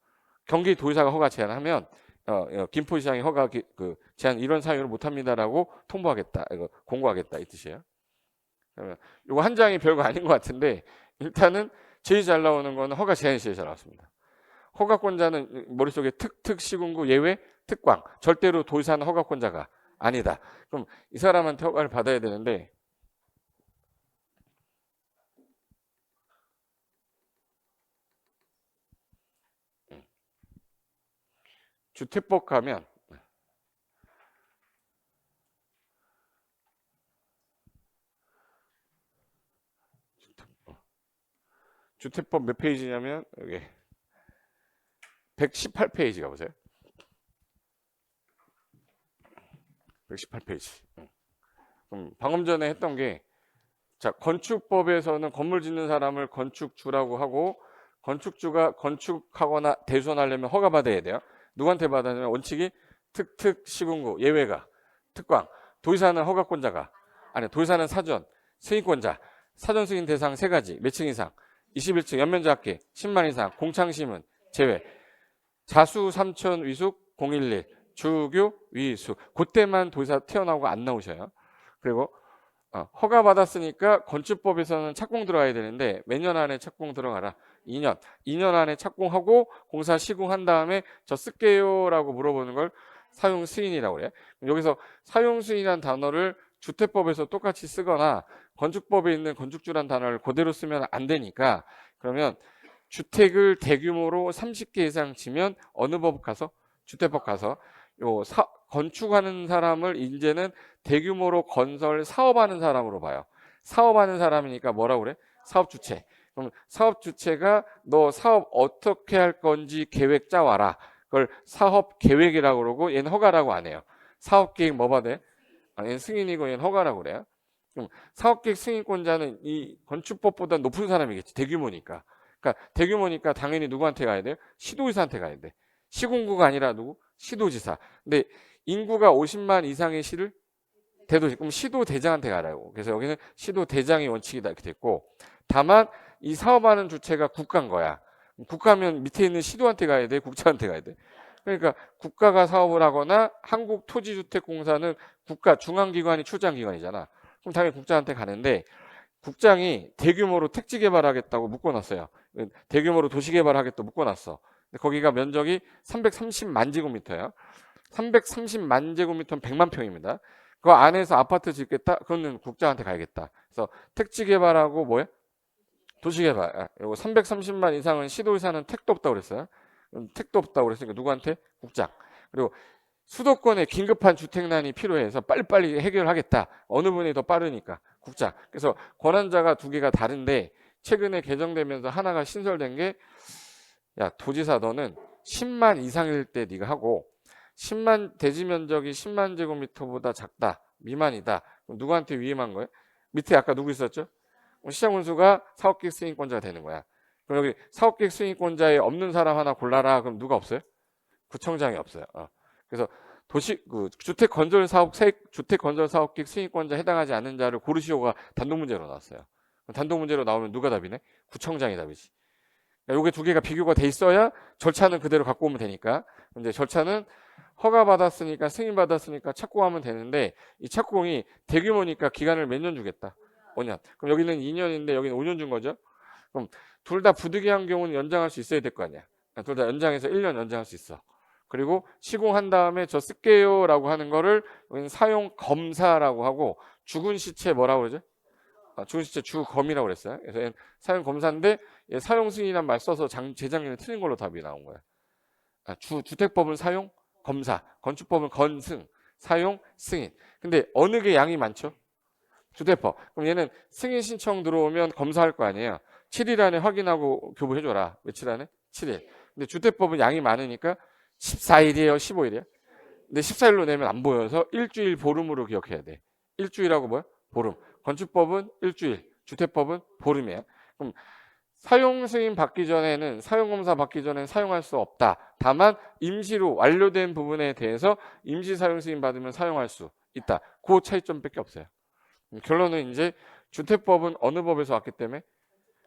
경기도지사가 허가 제한하면 김포시장이 허가 그 제한 이런 사유를 못합니다라고 통보하겠다. 이거 공고하겠다 이 뜻이에요. 그러면 이거 한 장이 별거 아닌 것 같은데 일단은 제일 잘 나오는 거는 허가 제한이 제일 잘 나왔습니다. 허가권자는 머릿속에 특특시군구 예외 특광. 절대로 도지사는 허가권자가 아니다. 그럼 이 사람한테 허가를 받아야 되는데 주택법 가면 주택법 몇 페이지냐면 여기 118페이지 가보세요. 118페이지. 그럼 방금 전에 했던 게, 자, 건축법에서는 건물 짓는 사람을 건축주라고 하고, 건축주가 건축하거나 대손하려면 허가받아야 돼요. 누구한테 받아냐면 원칙이 특특 시군구, 예외가 특광. 도지사는 허가권자가 아니, 도지사는 사전 승인권자. 사전 승인 대상 3가지. 몇 층 이상? 21층, 연면적 합계 10만 이상, 공창심은 제외. 자수 3천 위숙 011, 주교 위수. 그때만 도지사 튀어나오고 안 나오셔요. 그리고 허가 받았으니까 건축법에서는 착공 들어가야 되는데 몇 년 안에 착공 들어가라? 2년. 2년 안에 착공하고 공사 시공한 다음에 저 쓸게요라고 물어보는 걸 사용 승인이라고 그래요. 여기서 사용 승인이라는 단어를 주택법에서 똑같이 쓰거나 건축법에 있는 건축주란 단어를 그대로 쓰면 안 되니까, 그러면 주택을 대규모로 30개 이상 지면 어느 법 가서? 주택법 가서 건축하는 사람을 이제는 대규모로 건설 사업하는 사람으로 봐요. 사업하는 사람이니까 뭐라고 그래? 사업주체. 그럼 사업주체가 너 사업 어떻게 할 건지 계획 짜와라. 그걸 사업계획이라고 그러고 얘는 허가라고 안 해요. 사업계획 뭐 받아? 얘는 승인이고 얘는 허가라고 그래요. 그럼 사업계획 승인권자는 이 건축법보다 높은 사람이겠지. 대규모니까. 그러니까 대규모니까 당연히 누구한테 가야 돼요? 시도지사한테 가야 돼. 시군구가 아니라 누구? 시도지사. 근데 인구가 50만 이상의 시를 대도시. 그럼 시도대장한테 가라고. 그래서 여기는 시도대장이 원칙이다 이렇게 됐고, 다만 이 사업하는 주체가 국가인 거야. 국가면 밑에 있는 시도한테 가야 돼? 국자한테 가야 돼? 그러니까 국가가 사업을 하거나 한국토지주택공사는 국가 중앙기관이 출장기관이잖아. 그럼 당연히 국장한테 가는데, 국장이 대규모로 택지 개발하겠다고 묶어놨어요. 대규모로 도시 개발하겠다고 묶어놨어. 거기가 면적이 330만 제곱미터야. 330만 제곱미터는 100만 평입니다. 그 안에서 아파트 짓겠다? 그거는 국장한테 가야겠다. 그래서 택지 개발하고 뭐야? 도시 개발. 이거 330만 이상은 시도지사는 택도 없다고 그랬어요. 택도 없다고 그랬으니까 누구한테? 국장. 그리고 수도권에 긴급한 주택난이 필요해서 빨리빨리 해결하겠다. 어느 분이 더 빠르니까? 국장. 그래서 권한자가 두 개가 다른데 최근에 개정되면서 하나가 신설된 게, 야, 도지사 너는 10만 이상일 때 네가 하고, 10만 대지 면적이 10만 제곱미터보다 작다, 미만이다. 그럼 누구한테 위임한 거예요? 밑에 아까 누구 있었죠? 시장군수가 사업계획 승인권자가 되는 거야. 그럼 여기 사업계획 승인권자에 없는 사람 하나 골라라. 그럼 누가 없어요? 구청장이 없어요. 그래서 주택 건설 사업계획 승인권자 해당하지 않는 자를 고르시오가 단독 문제로 나왔어요. 단독 문제로 나오면 누가 답이네? 구청장이 답이지. 요게 두 개가 비교가 돼 있어야 절차는 그대로 갖고 오면 되니까. 이제 절차는 허가 받았으니까 승인 받았으니까 착공하면 되는데, 이 착공이 대규모니까 기간을 몇 년 주겠다? 5년. 그럼 여기는 2년인데 여기는 5년 준 거죠. 그럼 둘 다 부득이한 경우는 연장할 수 있어야 될 거 아니야. 둘 다 연장해서 1년 연장할 수 있어. 그리고 시공한 다음에 저 쓸게요라고 하는 거를 여기는 사용 검사라고 하고, 죽은 시체 뭐라고 그러죠? 죽은 시체 주검이라고 그랬어요. 그래서 사용 검사인데 사용 승인이란 말 써서 재작년에 틀린 걸로 답이 나온 거야. 주택법은 사용 검사, 건축법은 건승, 사용 승인. 근데 어느 게 양이 많죠? 주택법. 그럼 얘는 승인 신청 들어오면 검사할 거 아니에요. 7일 안에 확인하고 교부해줘라. 며칠 안에? 7일. 근데 주택법은 양이 많으니까 14일이에요? 15일이에요? 근데 14일로 내면 안 보여서 일주일 보름으로 기억해야 돼. 일주일하고 뭐야? 보름. 건축법은 일주일, 주택법은 보름이에요. 그럼 사용 승인 받기 전에는, 사용검사 받기 전에는 사용할 수 없다. 다만 임시로 완료된 부분에 대해서 임시 사용 승인 받으면 사용할 수 있다. 그 차이점밖에 없어요. 결론은 이제 주택법은 어느 법에서 왔기 때문에?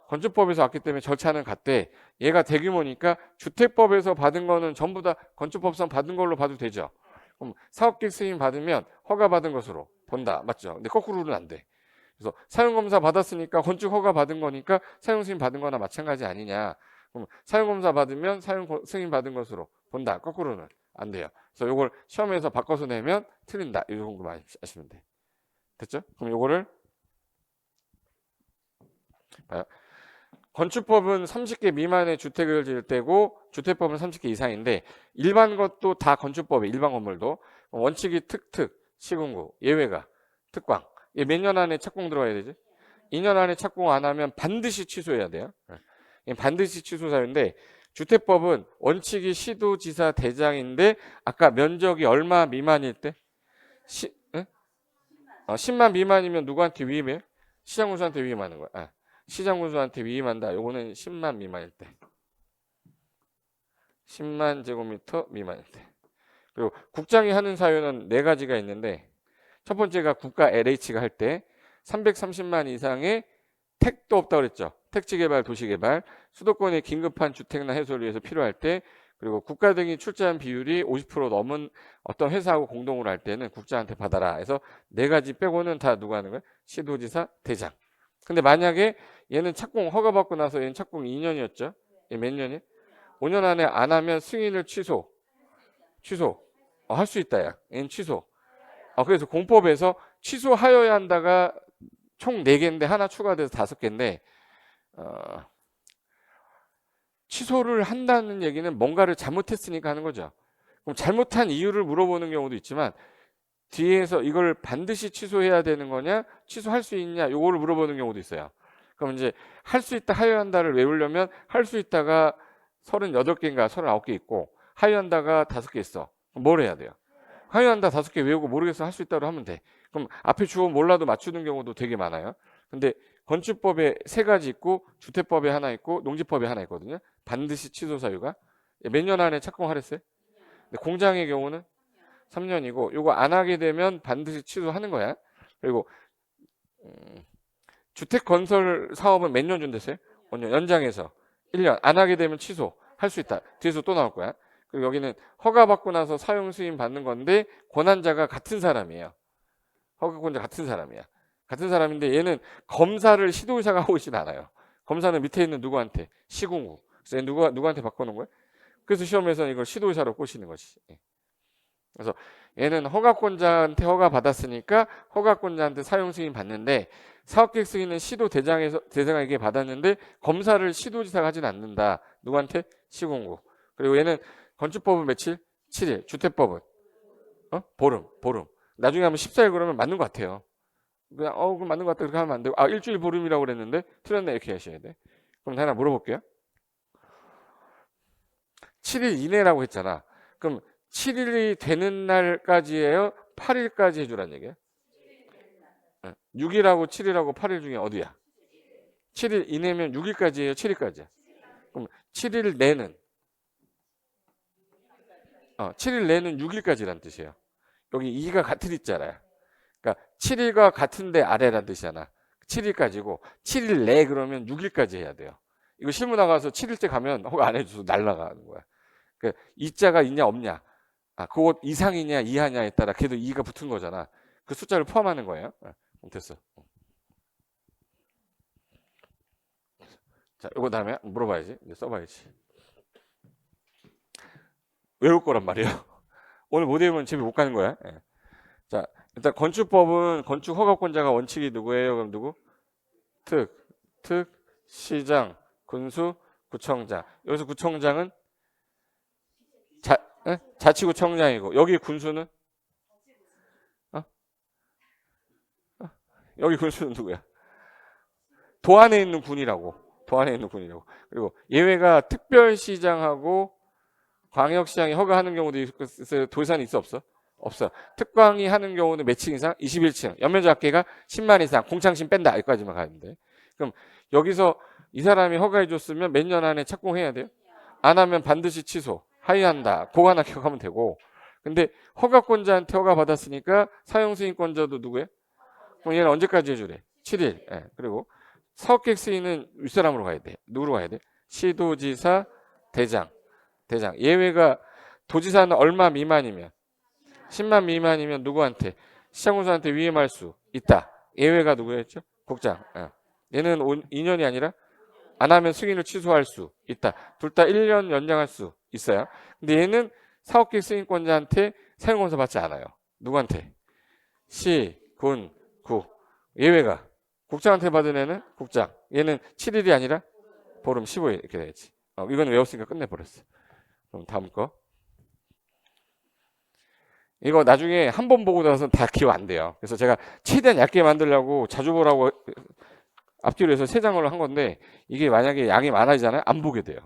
건축법에서 왔기 때문에 절차는 같대. 얘가 대규모니까 주택법에서 받은 거는 전부 다 건축법상 받은 걸로 봐도 되죠. 그럼 사업계획 승인 받으면 허가 받은 것으로 본다. 맞죠? 근데 거꾸로는 안 돼. 그래서 사용검사 받았으니까 건축 허가 받은 거니까 사용 승인 받은 거나 마찬가지 아니냐. 그럼 사용검사 받으면 사용 승인 받은 것으로 본다. 거꾸로는 안 돼요. 그래서 요걸 시험에서 바꿔서 내면 틀린다. 이 정도만 아시면 돼. 됐죠? 그럼 요거를 봐요. 건축법은 30개 미만의 주택을 지을 때고 주택법은 30개 이상인데 일반 것도 다 건축법에 일반 건물도 원칙이 특특, 시군구, 예외가 특광. 이게 몇 년 안에 착공 들어와야 되지? 2년 안에 착공 안 하면 반드시 취소해야 돼요. 반드시 취소 사유인데 주택법은 원칙이 시도지사 대장인데 아까 면적이 얼마 미만일 때? 10만 미만이면 누구한테 위임해요? 시장군수한테 위임하는 거야. 시장군수한테 위임한다. 요거는 10만 미만일 때. 10만 제곱미터 미만일 때. 그리고 국장이 하는 사유는 4가지가 있는데 첫 번째가 국가 LH가 할 때 330만 이상의 택도 없다고 그랬죠. 택지개발, 도시개발, 수도권의 긴급한 주택난 해소를 위해서 필요할 때 그리고 국가 등이 출자한 비율이 50% 넘은 어떤 회사하고 공동으로 할 때는 국장한테 받아라. 해서 4가지 빼고는 다 누가 하는 거야? 시도지사, 대장. 근데 만약에 얘는 착공 허가받고 나서 얘는 착공 2년이었죠. 얘 몇 년이? 5년 안에 안 하면 승인을 취소. 할 수 있다 야. 얘는 취소. 그래서 공법에서 취소하여야 한다가 총 4개인데 하나 추가돼서 5개인데 취소를 한다는 얘기는 뭔가를 잘못했으니까 하는 거죠. 그럼 잘못한 이유를 물어보는 경우도 있지만 뒤에서 이걸 반드시 취소해야 되는 거냐 취소할 수 있냐 요거를 물어보는 경우도 있어요. 그럼 이제 할 수 있다 하여야 한다를 외우려면 할 수 있다가 38개인가 39개 있고 하여야 한다가 5개 있어. 그럼 뭘 해야 돼요? 하여야 한다 5개 외우고 모르겠어 할 수 있다로 하면 돼. 그럼 앞에 주어 몰라도 맞추는 경우도 되게 많아요. 근데 건축법에 3가지 있고 주택법에 하나 있고 농지법에 하나 있거든요. 반드시 취소 사유가 몇 년 안에 착공하랬어요? 근데 공장의 경우는 3년이고 요거 안 하게 되면 반드시 취소하는 거야. 그리고 주택 건설 사업은 몇 년 준댔어요? 5년 연장해서 1년 안 하게 되면 취소 할 수 있다. 뒤에서 또 나올 거야. 그리고 여기는 허가받고 나서 사용 수임 받는 건데 권한자가 같은 사람이에요. 허가권자 같은 사람이야. 같은 사람인데 얘는 검사를 시도의사가 하고 있진 않아요. 검사는 밑에 있는 누구한테? 시군구. 그래서 얘 누구한테 바꿔놓은 거야? 그래서 시험에서는 이걸 시도의사로 꼬시는 거지. 그래서 얘는 허가권자한테 허가 받았으니까 허가권자한테 사용 승인 받는데 사업계획 승인은 시도 대장에게 받았는데 검사를 시도지사가 하진 않는다. 누구한테? 시군구. 그리고 얘는 건축법은 며칠? 7일. 주택법은 보름. 나중에 하면 14일 그러면 맞는 것 같아요. 그냥 그럼 맞는 것 같다 그렇게 하면 안 되고 일주일 보름이라고 그랬는데 틀렸네 이렇게 하셔야 돼. 그럼 하나 물어볼게요. 7일 이내라고 했잖아. 그럼 7일이 되는 날까지예요? 8일까지 해주란 얘기야? 6일하고 7일하고 8일 중에 어디야? 7일 이내면 6일까지예요? 7일까지야? 그럼 7일 내는 7일 내는 6일까지란 뜻이에요. 여기 2가 같은 있잖아요. 그러니까 7일과 같은데 아래란 뜻이잖아. 7일까지고 7일 내 그러면 6일까지 해야 돼요. 이거 실무 나가서 7일째 가면 허가 안 해줘서 날라가는 거야. 그러니까 이자가 있냐 없냐 그것 이상이냐 이하냐에 따라 걔도 2가 붙은 거잖아. 그 숫자를 포함하는 거예요. 됐어. 자, 이거 다음에 물어봐야지. 이제 써봐야지. 외울 거란 말이에요. 오늘 못 외우면 집에 못 가는 거야. 자, 일단 건축법은 건축 허가권자가 원칙이 누구예요? 그럼 누구? 특, 시장, 군수, 구청장. 여기서 구청장은 자치구청장이고 여기 군수는? 여기 군수는 누구야? 도안에 있는 군이라고. 그리고 예외가 특별시장하고 광역시장이 허가하는 경우도 있어요. 도의사는 있어 없어? 없어. 특광이 하는 경우는 몇 층 이상? 21층. 연면적 합계가 10만 이상. 공창심 뺀다. 여기까지만 가는데. 그럼 여기서 이 사람이 허가해 줬으면 몇 년 안에 착공해야 돼요? 안 하면 반드시 취소. 하이한다. 그거 하나 기억하면 되고. 근데 허가권자한테 허가 받았으니까 사용승인권자도 누구예요? 그럼 얘는 언제까지 해주래? 7일. 그리고 사업계획 승인은 윗사람으로 가야 돼. 누구로 가야 돼? 시도지사, 대장. 예외가 도지사는 얼마 미만이면 10만 미만이면 누구한테? 시장군수한테 위임할 수 있다. 예외가 누구였죠? 국장. 얘는 2년이 아니라 안 하면 승인을 취소할 수 있다. 둘 다 1년 연장할 수 있어요. 근데 얘는 사업계획 승인권자한테 사용검사 받지 않아요. 누구한테? 시, 군, 구. 예외가 국장한테 받은 애는 국장. 얘는 7일이 아니라 보름 15일 이렇게 되겠지. 이건 외웠으니까 끝내버렸어. 그럼 다음 거. 이거 나중에 한 번 보고 나서는 다 기억 안 돼요. 그래서 제가 최대한 얇게 만들려고 자주 보라고 앞뒤로 해서 3장으로 한 건데 이게 만약에 양이 많아지잖아요. 안 보게 돼요.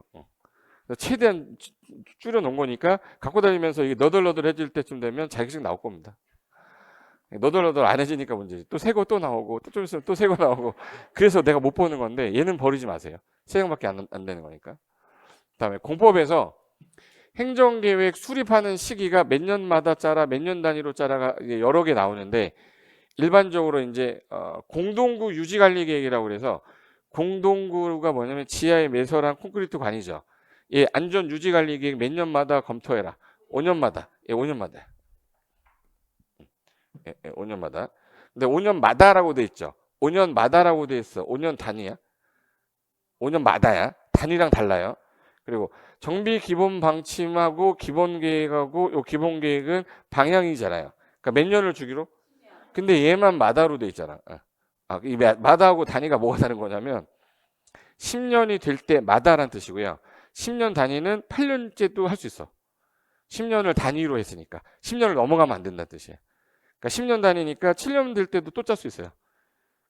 그래서 최대한 줄여 놓은 거니까 갖고 다니면서 이게 너덜너덜해질 때쯤 되면 자격증 나올 겁니다. 너덜너덜 안 해지니까 문제지. 또 새 거 또 나오고 또 좀 있으면 또 새 거 나오고 그래서 내가 못 보는 건데 얘는 버리지 마세요. 3장밖에 안 되는 거니까. 그다음에 공법에서 행정계획 수립하는 시기가 몇 년마다 짜라, 몇 년 단위로 짜라가 여러 개 나오는데 일반적으로 이제 공동구 유지관리계획이라고 그래서 공동구가 뭐냐면 지하에 매설한 콘크리트 관이죠. 예, 안전 유지관리계획 몇 년마다 검토해라. 5년마다. 예, 5년마다. 예, 5년마다. 근데 5년마다라고 돼 있죠. 5년마다라고 돼 있어. 5년 단위야. 5년마다야. 단위랑 달라요. 그리고 정비 기본 방침하고 기본 계획하고 요 기본 계획은 방향이잖아요. 그러니까 몇 년을 주기로? 근데 얘만 마다로 돼 있잖아. 이 마다하고 단위가 뭐가 다른 거냐면 10년이 될 때 마다라는 뜻이고요. 10년 단위는 8년째도 할 수 있어. 10년을 단위로 했으니까. 10년을 넘어가면 안 된다는 뜻이에요. 그러니까 10년 단위니까 7년 될 때도 또 짤 수 있어요.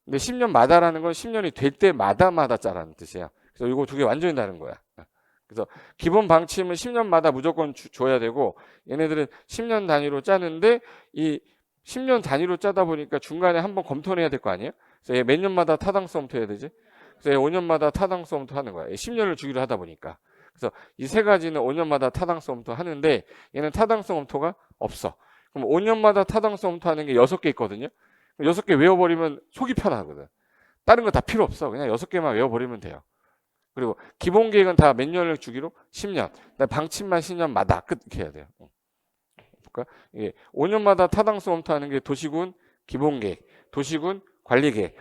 근데 10년 마다라는 건 10년이 될 때마다 짜라는 뜻이에요. 그래서 이거 두 개 완전히 다른 거야. 그래서 기본 방침은 10년마다 무조건 줘야 되고 얘네들은 10년 단위로 짜는데 이 10년 단위로 짜다 보니까 중간에 한번 검토를 해야 될 거 아니에요? 그래서 얘 몇 년마다 타당성 검토해야 되지? 그래서 얘 5년마다 타당성 검토하는 거야. 10년을 주기로 하다 보니까. 그래서 이 세 가지는 5년마다 타당성 검토 하는데 얘는 타당성 검토가 없어. 그럼 5년마다 타당성 검토하는 게 6개 있거든요. 6개 외워버리면 속이 편하거든. 다른 거 다 필요 없어. 그냥 6개만 외워버리면 돼요. 그리고 기본 계획은 다 몇 년을 주기로? 10년. 방침만 10년마다 끝 이렇게 해야 돼요. 볼까? 이게 5년마다 타당성 검토하는 게 도시군 기본 계획, 도시군 관리 계획,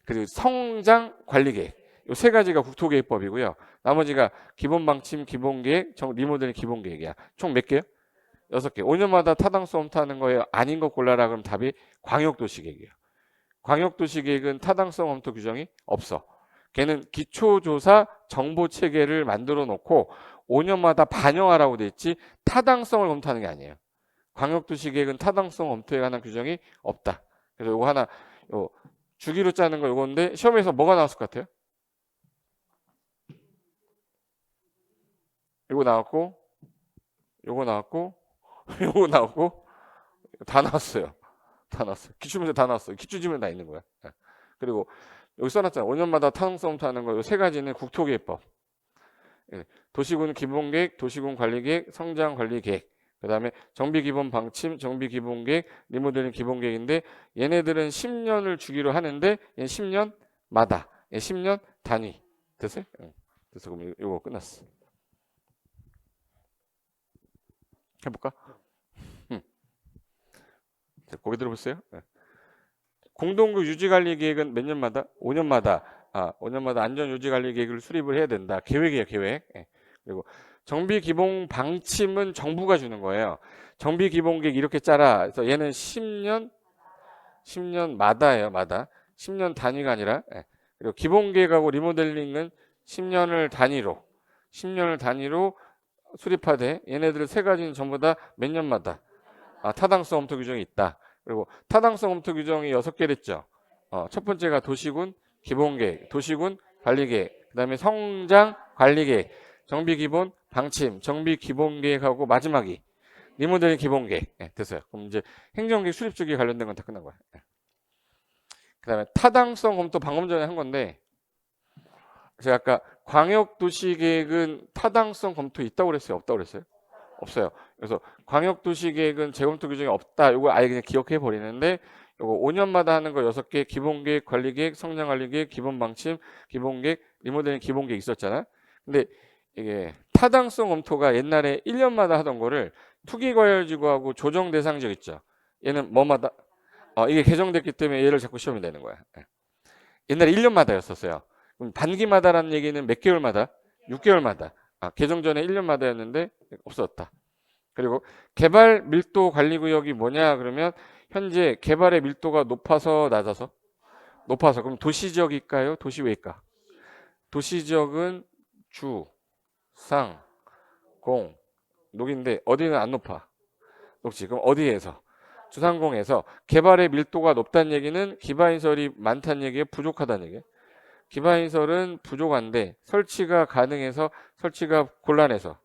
그리고 성장 관리 계획. 이 세 가지가 국토계획법이고요. 나머지가 기본 방침, 기본 계획, 리모델링 기본 계획이야. 총 몇 개요? 6개. 5년마다 타당성 검토하는 거에 아닌 거 골라라 그럼 답이 광역도시계획이에요. 광역도시계획은 타당성 검토 규정이 없어. 걔는 기초조사 정보체계를 만들어 놓고 5년마다 반영하라고 돼 있지 타당성을 검토하는 게 아니에요. 광역도시계획은 타당성 검토에 관한 규정이 없다. 그래서 이거 하나 주기로 짜는 거 이건데 시험에서 뭐가 나왔을 것 같아요? 이거 나왔고 요거 나왔고 요거 나왔고 다 나왔어요. 다 나왔어요. 기출문제 다 나왔어요. 기출지문 다 있는 거야. 그리고 여기 써놨잖아. 5년마다 타당성 검토하는 거 이 세 가지는 국토계획법. 도시군 기본계획, 도시군 관리계획, 성장관리계획. 그 다음에 정비기본 방침, 정비기본계획, 리모델링 기본계획인데 얘네들은 10년을 주기로 하는데 얘는 10년마다, 10년 단위. 됐어요? 됐어. 그럼 이거 끝났어. 해볼까? 자, 고개 들어보세요. 공동구 유지관리계획은 몇 년마다? 5년마다. 5년마다 안전유지관리계획을 수립을 해야 된다. 계획이에요, 계획. 그리고 정비기본 방침은 정부가 주는 거예요. 정비기본계획 이렇게 짜라. 그래서 얘는 10년마다예요, 마다. 10년 단위가 아니라. 그리고 기본계획하고 리모델링은 10년을 단위로 수립하되 얘네들 세 가지는 전부 다 몇 년마다 타당성 검토 규정이 있다. 그리고 타당성 검토 규정이 6개를 했죠. 첫 번째가 도시군 기본계획, 도시군 관리계획, 그 다음에 성장 관리계획, 정비기본 방침, 정비기본계획하고 마지막이 리모델링 기본계획. 됐어요. 그럼 이제 행정계획 수립 쪽에 관련된 건 다 끝난 거야. 그 다음에 타당성 검토 방금 전에 한 건데 제가 아까 광역도시계획은 타당성 검토 있다고 그랬어요? 없다고 그랬어요? 없어요. 그래서 광역도시계획은 재검토 규정이 없다. 이거 아예 그냥 기억해 버리는데 요거 5년마다 하는 거 6개 기본계획, 관리계획, 성장관리계획, 기본방침, 기본계획, 리모델링 기본계획 있었잖아. 근데 이게 타당성 검토가 옛날에 1년마다 하던 거를 투기과열지구하고 조정대상지역 있죠. 얘는 뭐마다 이게 개정됐기 때문에 얘를 자꾸 시험이 되는 거야. 옛날에 1년마다였었어요. 그럼 반기마다라는 얘기는 몇 개월마다? 6개월마다. 개정 전에 1년마다였는데 없었다. 그리고 개발 밀도 관리 구역이 뭐냐 그러면 현재 개발의 밀도가 높아서 낮아서? 높아서. 그럼 도시 지역일까요? 도시 외일까? 도시 지역은 주, 상, 공, 녹인데 어디는 안 높아? 높지. 그럼 어디에서? 주상공에서 개발의 밀도가 높다는 얘기는 기반시설이 많다는 얘기에 부족하다는 얘기예요. 기반시설은 부족한데 설치가 가능해서 설치가 곤란해서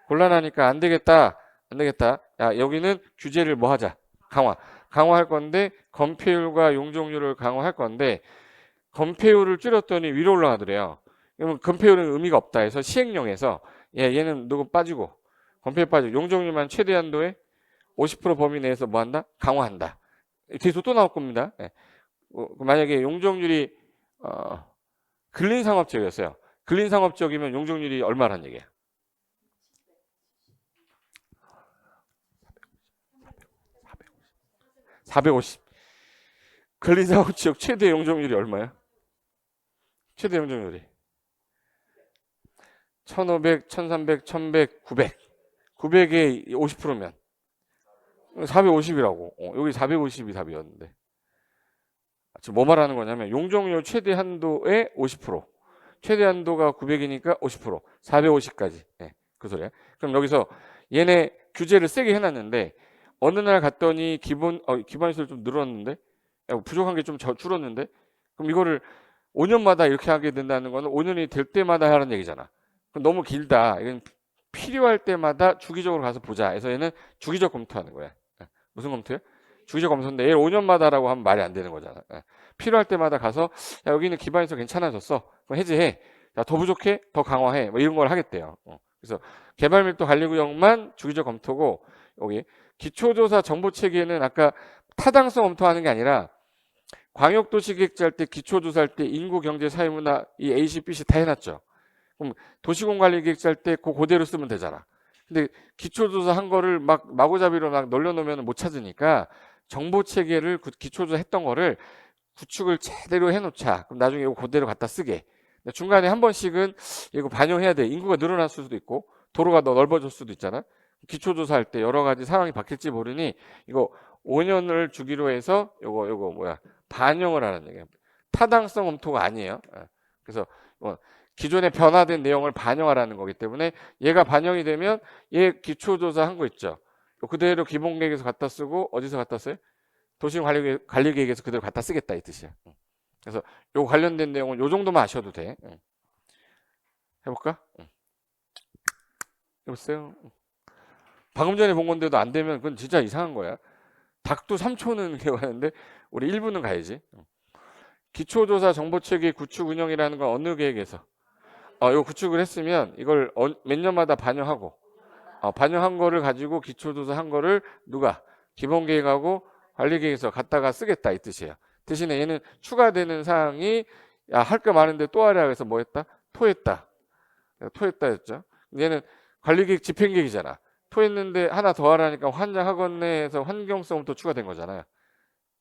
곤란하니까 안 되겠다. 안 되겠다. 야, 여기는 규제를 뭐 하자. 강화할 건데 건폐율과 용적률을 강화할 건데 건폐율을 줄였더니 위로 올라가더래요. 그러면 건폐율은 의미가 없다 해서 시행령에서 얘는 누구 빠지고 건폐율 빠지고 용적률만 최대 한도에 50% 범위 내에서 뭐 한다? 강화한다. 뒤에서 또 나올 겁니다. 예. 만약에 용적률이 근린상업지역이었어요. 근린상업지역이면 용적률이 얼마란 얘기예요? 450. 근린상업지역 최대 용적률이 얼마야? 최대 용적률이 1500, 1300, 1100, 900. 900에 50%면 450이라고. 여기 450이 답이었는데. 지금 뭐 말하는 거냐면 용적률 최대 한도의 50%. 최대 한도가 900이니까 50%. 450까지. 네, 그 소리야. 그럼 여기서 얘네 규제를 세게 해놨는데 어느 날 갔더니 기반시설 좀 늘었는데 부족한 게 좀 줄었는데 그럼 이거를 5년마다 이렇게 하게 된다는 거는 5년이 될 때마다 하라는 얘기잖아. 그럼 너무 길다. 이건 필요할 때마다 주기적으로 가서 보자. 해서 얘는 주기적 검토하는 거야. 무슨 검토야? 주기적 검토인데 얘를 5년마다라고 하면 말이 안 되는 거잖아. 필요할 때마다 가서 야, 여기는 기반시설 괜찮아졌어. 그럼 해제해. 야, 더 부족해? 더 강화해. 뭐 이런 걸 하겠대요. 그래서 개발밀도 관리구역만 주기적 검토고 여기 기초조사 정보체계는 아까 타당성 검토하는 게 아니라 광역도시계획자 할 때 기초조사할 때 인구, 경제, 사회문화 이 A씨, B씨 다 해놨죠. 그럼 도시공관리계획자 할 때 그대로 쓰면 되잖아. 근데 기초조사 한 거를 막 마구잡이로 막 널려놓으면 못 찾으니까 정보체계를 기초조사 했던 거를 구축을 제대로 해놓자. 그럼 나중에 이거 그대로 갖다 쓰게. 중간에 한 번씩은 이거 반영해야 돼. 인구가 늘어날 수도 있고 도로가 더 넓어질 수도 있잖아. 기초조사할 때 여러 가지 상황이 바뀔지 모르니 이거 5년을 주기로 해서 요거 뭐야 반영을 하는 얘기예요. 타당성 검토가 아니에요. 그래서 기존에 변화된 내용을 반영하라는 거기 때문에 얘가 반영이 되면 얘 기초조사 한 거 있죠. 그대로 기본계획에서 갖다 쓰고 어디서 갖다 써요? 도시관리계획에서 그대로 갖다 쓰겠다 이 뜻이야. 그래서 요 관련된 내용은 요 정도만 아셔도 돼. 해볼까? 해보세요. 방금 전에 본 건데도 안 되면 그건 진짜 이상한 거야. 닭도 3초는 개발하는데 우리 1분은 가야지. 기초조사 정보체계 구축 운영이라는 건 어느 계획에서? 요 구축을 했으면 이걸 몇 년마다 반영하고 반영한 거를 가지고 기초조사 한 거를 누가? 기본계획하고 관리계획에서 갖다가 쓰겠다 이 뜻이에요. 대신에 얘는 추가되는 사항이 야, 할 거 많은데 또 하라 해서 뭐 했다? 토했다. 토했다 했죠. 얘는 관리계획 집행계획이잖아. 토했는데 하나 더 하라니까 환장하겠네 해서 환경성부터 추가된 거잖아요.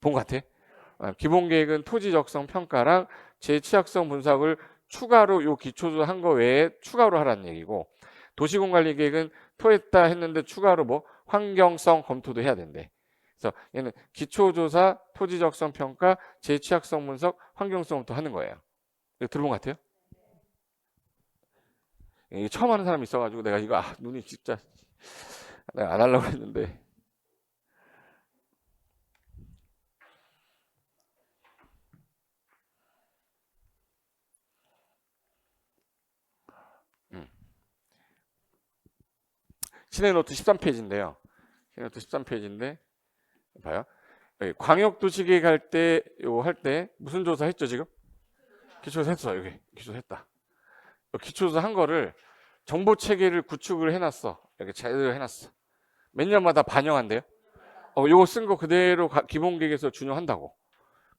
본 것 같아? 기본계획은 토지 적성 평가랑 재취약성 분석을 추가로 요 기초조사 한 거 외에 추가로 하라는 얘기고 도시공관리계획은 토했다 했는데 추가로 뭐 환경성 검토도 해야 된대. 그래서 얘는 기초조사, 토지 적성 평가, 재취약성 분석, 환경성 검토 하는 거예요. 이거 들어본 것 같아요? 이게 처음 하는 사람이 있어가지고 내가 이거 눈이 진짜 내가 안 하려고 했는데 시내노트 13페이지인데요. 시내노트 13페이지인데 봐요. 광역도시계획 할 때 무슨 조사 했죠 지금? 기초조사 했어. 여기 기초조사 했다. 기초조사 한 거를 정보체계를 구축을 해놨어. 이렇게 제대로 해놨어. 몇 년마다 반영한대요. 요거 쓴 거 그대로 기본계획에서 준용한다고.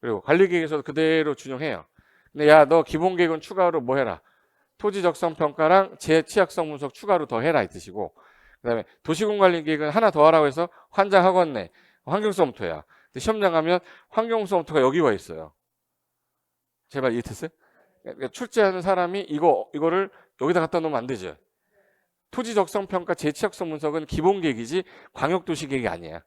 그리고 관리계획에서 그대로 준용해요. 근데 야 너 기본계획은 추가로 뭐 해라. 토지 적성 평가랑 재취약성 분석 추가로 더 해라 이 뜻이고 그 다음에 도시공관리계획은 하나 더 하라고 해서 환장하겠네. 환경성 검토야. 근데 시험장 가면 환경성 검토가 여기 와 있어요. 제발 이해됐어요? 그러니까 출제하는 사람이 이거를 여기다 갖다 놓으면 안 되죠. 토지 적성 평가 재취약성 분석은 기본 계획이지 광역도시 계획이 아니야.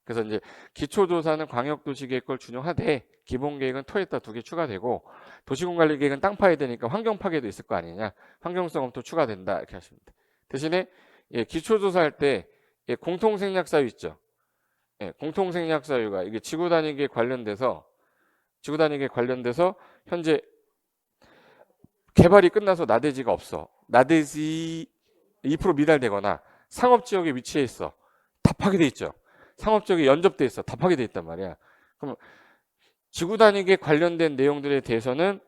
그래서 이제 기초조사는 광역도시계획 걸 준용하되 기본 계획은 토에다 2개 추가되고 도시군관리계획은 땅 파야 되니까 환경 파괴도 있을 거 아니냐. 환경성 검토 추가된다 이렇게 하시면 돼. 대신에 기초조사할 때 공통생략사유 있죠. 공통생략사유가 이게 지구 단위계 관련돼서 현재 개발이 끝나서 나대지가 없어. 나대지 2% 미달되거나 상업지역에 위치해 있어. 다 파괴돼 있죠. 상업지역에 연접돼 있어. 다 파괴돼 있단 말이야. 그럼 지구 단위계 관련된 내용들에 대해서는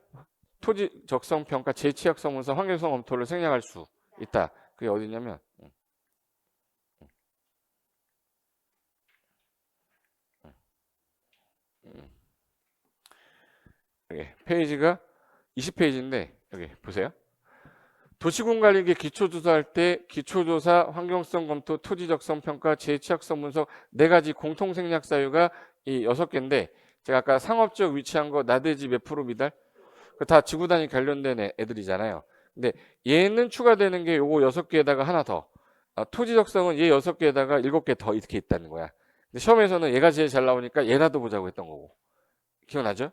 토지 적성 평가, 재취약성 분석, 환경성 검토를 생략할 수 있다. 그게 어디냐면 여기 페이지가 20페이지인데 여기 보세요. 도시군관리계 기초조사할 때 기초조사, 환경성 검토, 토지 적성 평가, 재취약성 분석 4가지 공통생략 사유가 이 6개인데 제가 아까 상업지역 위치한 거 나대지 몇 프로 미달? 다 지구 단위 관련된 애들이잖아요. 근데 얘는 추가되는 게 요거 6개에다가 하나 더. 토지 적성은 얘 6개에다가 7개 더 이렇게 있다는 거야. 근데 시험에서는 얘가 제일 잘 나오니까 얘라도 보자고 했던 거고. 기억나죠?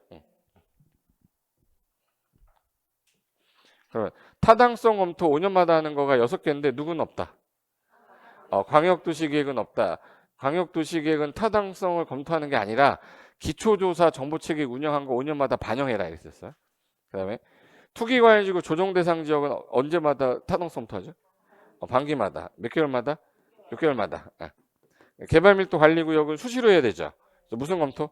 그러면 타당성 검토 5년마다 하는 거가 6개인데 누구는 없다. 광역도시계획은 없다. 광역도시계획은 타당성을 검토하는 게 아니라 기초조사 정보체계 운영한 거 5년마다 반영해라 이랬었어요. 그 다음에 투기과열지구 조정대상지역은 언제마다 타당성 검토하죠? 반기마다. 몇 개월마다? 6개월마다. 개발밀도 관리구역은 수시로 해야 되죠. 무슨 검토?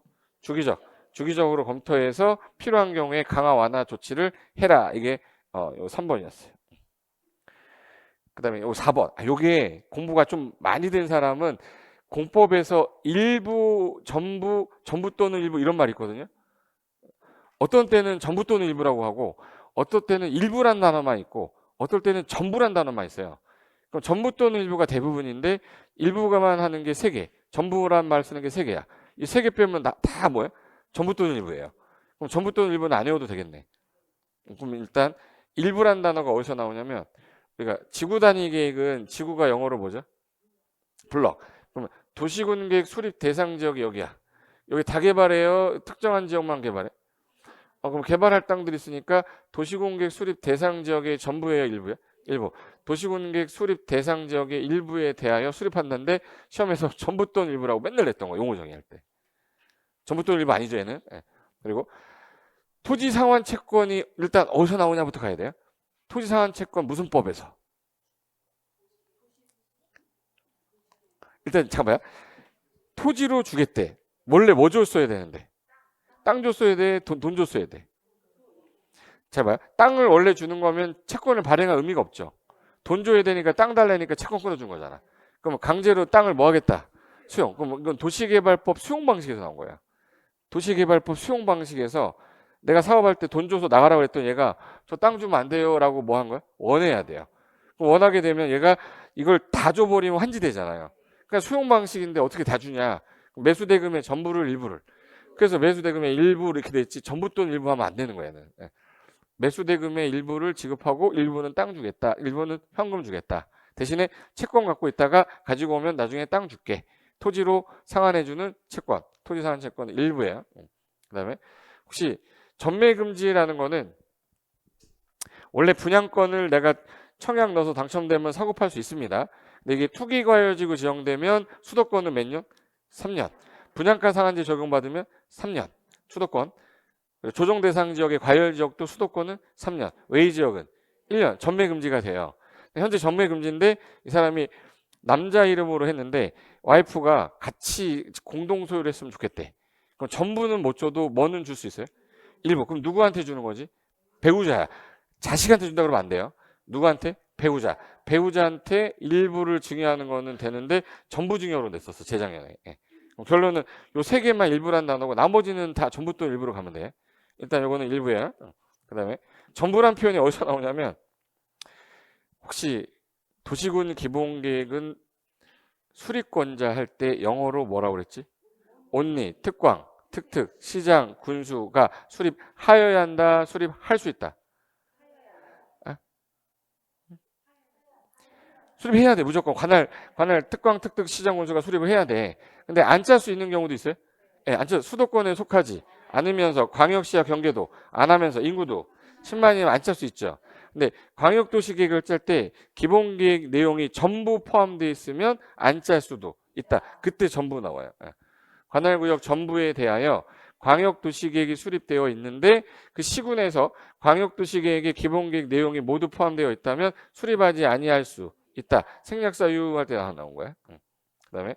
주기적으로 검토해서 필요한 경우에 강화 완화 조치를 해라. 이게 3번이었어요. 그 다음에 4번. 요게 공부가 좀 많이 된 사람은 공법에서 일부, 전부 또는 일부 이런 말이 있거든요. 어떤 때는 전부 또는 일부라고 하고 어떤 때는 일부란 단어만 있고 어떨 때는 전부란 단어만 있어요. 그럼 전부 또는 일부가 대부분인데 일부가만 하는 게 3개. 전부란 말 쓰는 게 3개야. 이 3개 빼면 다 뭐예요? 전부 또는 일부예요. 그럼 전부 또는 일부는 안 외워도 되겠네. 그럼 일단 일부란 단어가 어디서 나오냐면 그러니까 지구 단위 계획은 지구가 영어로 뭐죠? 블럭. 그러면 도시군 계획 수립 대상 지역이 여기야. 여기 다 개발해요? 특정한 지역만 개발해? 그럼 개발할 땅들이 있으니까 도시군 계획 수립 대상 지역의 전부예요, 일부야? 일부. 도시군 계획 수립 대상 지역의 일부에 대하여 수립한다는데 시험에서 전부 또는 일부라고 맨날 냈던 거 용어 정의할 때. 전부 또는 일부 아니죠, 얘는. 그리고 토지 상환 채권이 일단 어디서 나오냐부터 가야 돼요. 토지 상환 채권 무슨 법에서? 일단 잠깐만요. 토지로 주겠대. 원래 뭐 줬어야 되는데? 땅 줬어야 돼? 돈 줬어야 돼? 자 봐요. 땅을 원래 주는 거면 채권을 발행할 의미가 없죠. 돈 줘야 되니까 땅 달라니까 채권 끊어준 거잖아. 그럼 강제로 땅을 뭐 하겠다? 수용. 그럼 이건 도시개발법 수용 방식에서 나온 거야. 도시개발법 수용 방식에서 내가 사업할 때 돈 줘서 나가라고 했더니 얘가 저 땅 주면 안 돼요 라고 뭐 한 거야? 원해야 돼요. 그럼 원하게 되면 얘가 이걸 다 줘버리면 환지되잖아요. 그러니까 수용 방식인데 어떻게 다 주냐? 매수대금의 전부를 일부를. 그래서 매수대금의 일부 이렇게 돼 있지 전부 또는 일부 하면 안 되는 거야. 얘는. 매수대금의 일부를 지급하고 일부는 땅 주겠다. 일부는 현금 주겠다. 대신에 채권 갖고 있다가 가지고 오면 나중에 땅 줄게. 토지로 상환해주는 채권. 토지 상환 채권은 일부예요. 그 다음에 혹시 전매금지라는 거는 원래 분양권을 내가 청약 넣어서 당첨되면 사고 팔 수 있습니다. 근데 이게 투기과열지구 지정되면 수도권은 몇 년? 3년. 분양가 상한제 적용받으면 3년. 수도권. 조정 대상 지역의 과열 지역도 수도권은 3년. 외의 지역은 1년. 전매 금지가 돼요. 현재 전매 금지인데 이 사람이 남자 이름으로 했는데 와이프가 같이 공동 소유를 했으면 좋겠대. 그럼 전부는 못 줘도 뭐는 줄 수 있어요? 일부. 그럼 누구한테 주는 거지? 배우자야. 자식한테 준다 그러면 안 돼요. 누구한테? 배우자. 배우자한테 일부를 증여하는 거는 되는데 전부 증여로 냈었어. 재작년에. 결론은 요 3개만 일부란 단어고 나머지는 다 전부 또 일부로 가면 돼. 일단 요거는 일부예요. 그 다음에 전부란 표현이 어디서 나오냐면 혹시 도시군 기본계획은 수립권자 할 때 영어로 뭐라고 그랬지? only, 특광, 특특, 시장, 군수가 수립하여야 한다, 수립할 수 있다. 수립해야 돼. 무조건 관할 특광 특특 시장 군수가 수립을 해야 돼. 근데 안 짤 수 있는 경우도 있어요. 예, 안 짤, 수도권에 속하지 않으면서 광역시와 경계도 안 하면서 인구도 10만이면 안 짤 수 있죠. 근데 광역도시계획을 짤 때 기본계획 내용이 전부 포함되어 있으면 안 짤 수도 있다. 그때 전부 나와요. 예. 관할구역 전부에 대하여 광역도시계획이 수립되어 있는데 그 시군에서 광역도시계획의 기본계획 내용이 모두 포함되어 있다면 수립하지 아니할 수 있다. 생략사 유할 때 나온 거야. 그다음에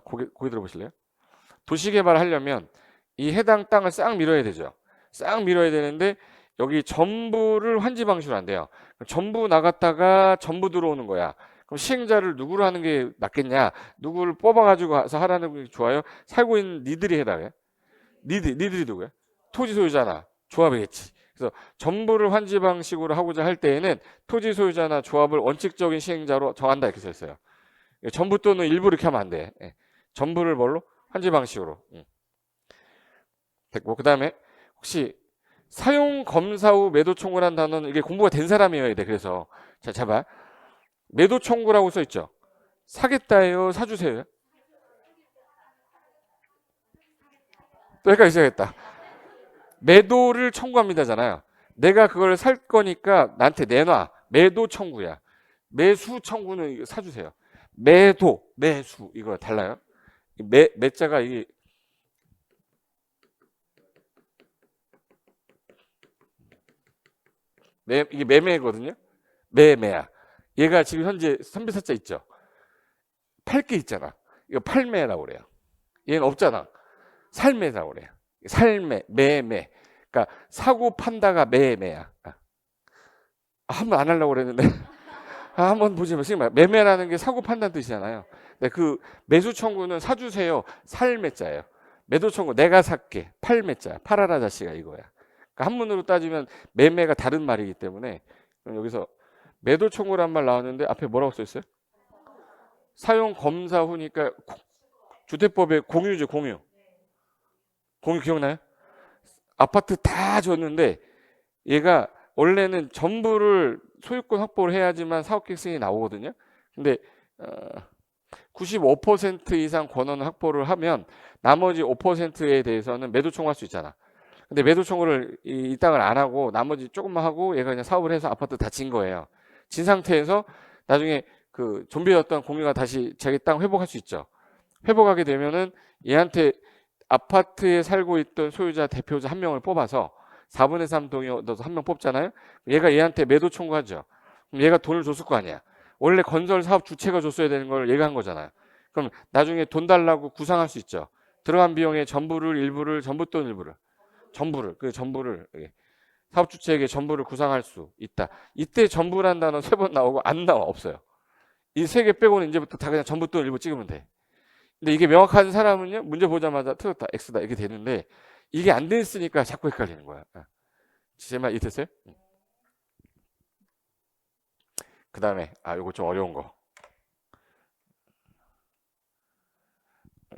고개 들어보실래요? 도시개발을 하려면 이 해당 땅을 싹 밀어야 되죠. 싹 밀어야 되는데 여기 전부를 환지 방식으로 안 돼요. 전부 나갔다가 전부 들어오는 거야. 그럼 시행자를 누구로 하는 게 낫겠냐? 누구를 뽑아가지고 가서 하라는 게 좋아요? 살고 있는 니들이 해당해. 니들이 누구야? 토지 소유자나 조합이겠지. 그래서 전부를 환지 방식으로 하고자 할 때에는 토지 소유자나 조합을 원칙적인 시행자로 정한다 이렇게 써 있어요. 전부 또는 일부 이렇게 하면 안 돼. 전부를 뭘로? 환지 방식으로. 됐고, 그 다음에 혹시 사용 검사 후 매도 청구란 단어는 이게 공부가 된 사람이어야 돼. 그래서 자, 잡아. 매도 청구라고 써 있죠. 사겠다예요, 사주세요. 또 헷갈리시겠다. 매도를 청구합니다잖아요. 내가 그걸 살 거니까 나한테 내놔. 매도 청구야. 매수 청구는 사주세요. 매도, 매수 이거 달라요. 매자가 이게 이게 매매거든요. 매매야. 얘가 지금 현재 선비사자 있죠. 팔 게 있잖아. 이거 팔매라고 그래요. 얘는 없잖아. 살매라고 그래요. 살매, 매매. 그러니까 사고 판다가 매매야. 한번 안 하려고 그랬는데 한번 보지 마세요. 매매라는 게 사고 판다는 뜻이잖아요. 근데 그 매수 청구는 사주세요. 살매자예요. 매도 청구 내가 살게. 팔매자. 팔아라 자식아 이거야. 그러니까 한문으로 따지면 매매가 다른 말이기 때문에 여기서 매도 청구란 말 나왔는데 앞에 뭐라고 써 있어요? 사용 검사 후니까 주택법의 공유죠, 공유. 공유 기억나요? 아파트 다 줬는데 얘가 원래는 전부를 소유권 확보를 해야지만 사업계획 승인이 나오거든요. 근데 95% 이상 권한을 확보를 하면 나머지 5%에 대해서는 매도 청구할 수 있잖아. 근데 매도 청구를 이 땅을 안 하고 나머지 조금만 하고 얘가 그냥 사업을 해서 아파트 다 진 거예요. 진 상태에서 나중에 그 좀비였던 공유가 다시 자기 땅 회복할 수 있죠. 회복하게 되면은 얘한테 아파트에 살고 있던 소유자 대표자 한 명을 뽑아서 4분의 3 동의 얻어서 한 명 뽑잖아요. 얘가 얘한테 매도 청구하죠. 그럼 얘가 돈을 줬을 거 아니야. 원래 건설 사업 주체가 줬어야 되는 걸 얘가 한 거잖아요. 그럼 나중에 돈 달라고 구상할 수 있죠. 들어간 비용의 전부를 일부를 전부 또는 일부를 전부를 사업 주체에게 전부를 구상할 수 있다. 이때 전부란 단어 3번 나오고 안 나와. 없어요. 이 3개 빼고는 이제부터 다 그냥 전부 또는 일부 찍으면 돼. 근데 이게 명확한 사람은요 문제 보자마자 틀렸다 X다 이렇게 되는데 이게 안 됐으니까 자꾸 헷갈리는 거야. 제 말 이해됐어요? 그 다음에 요거 좀 어려운 거.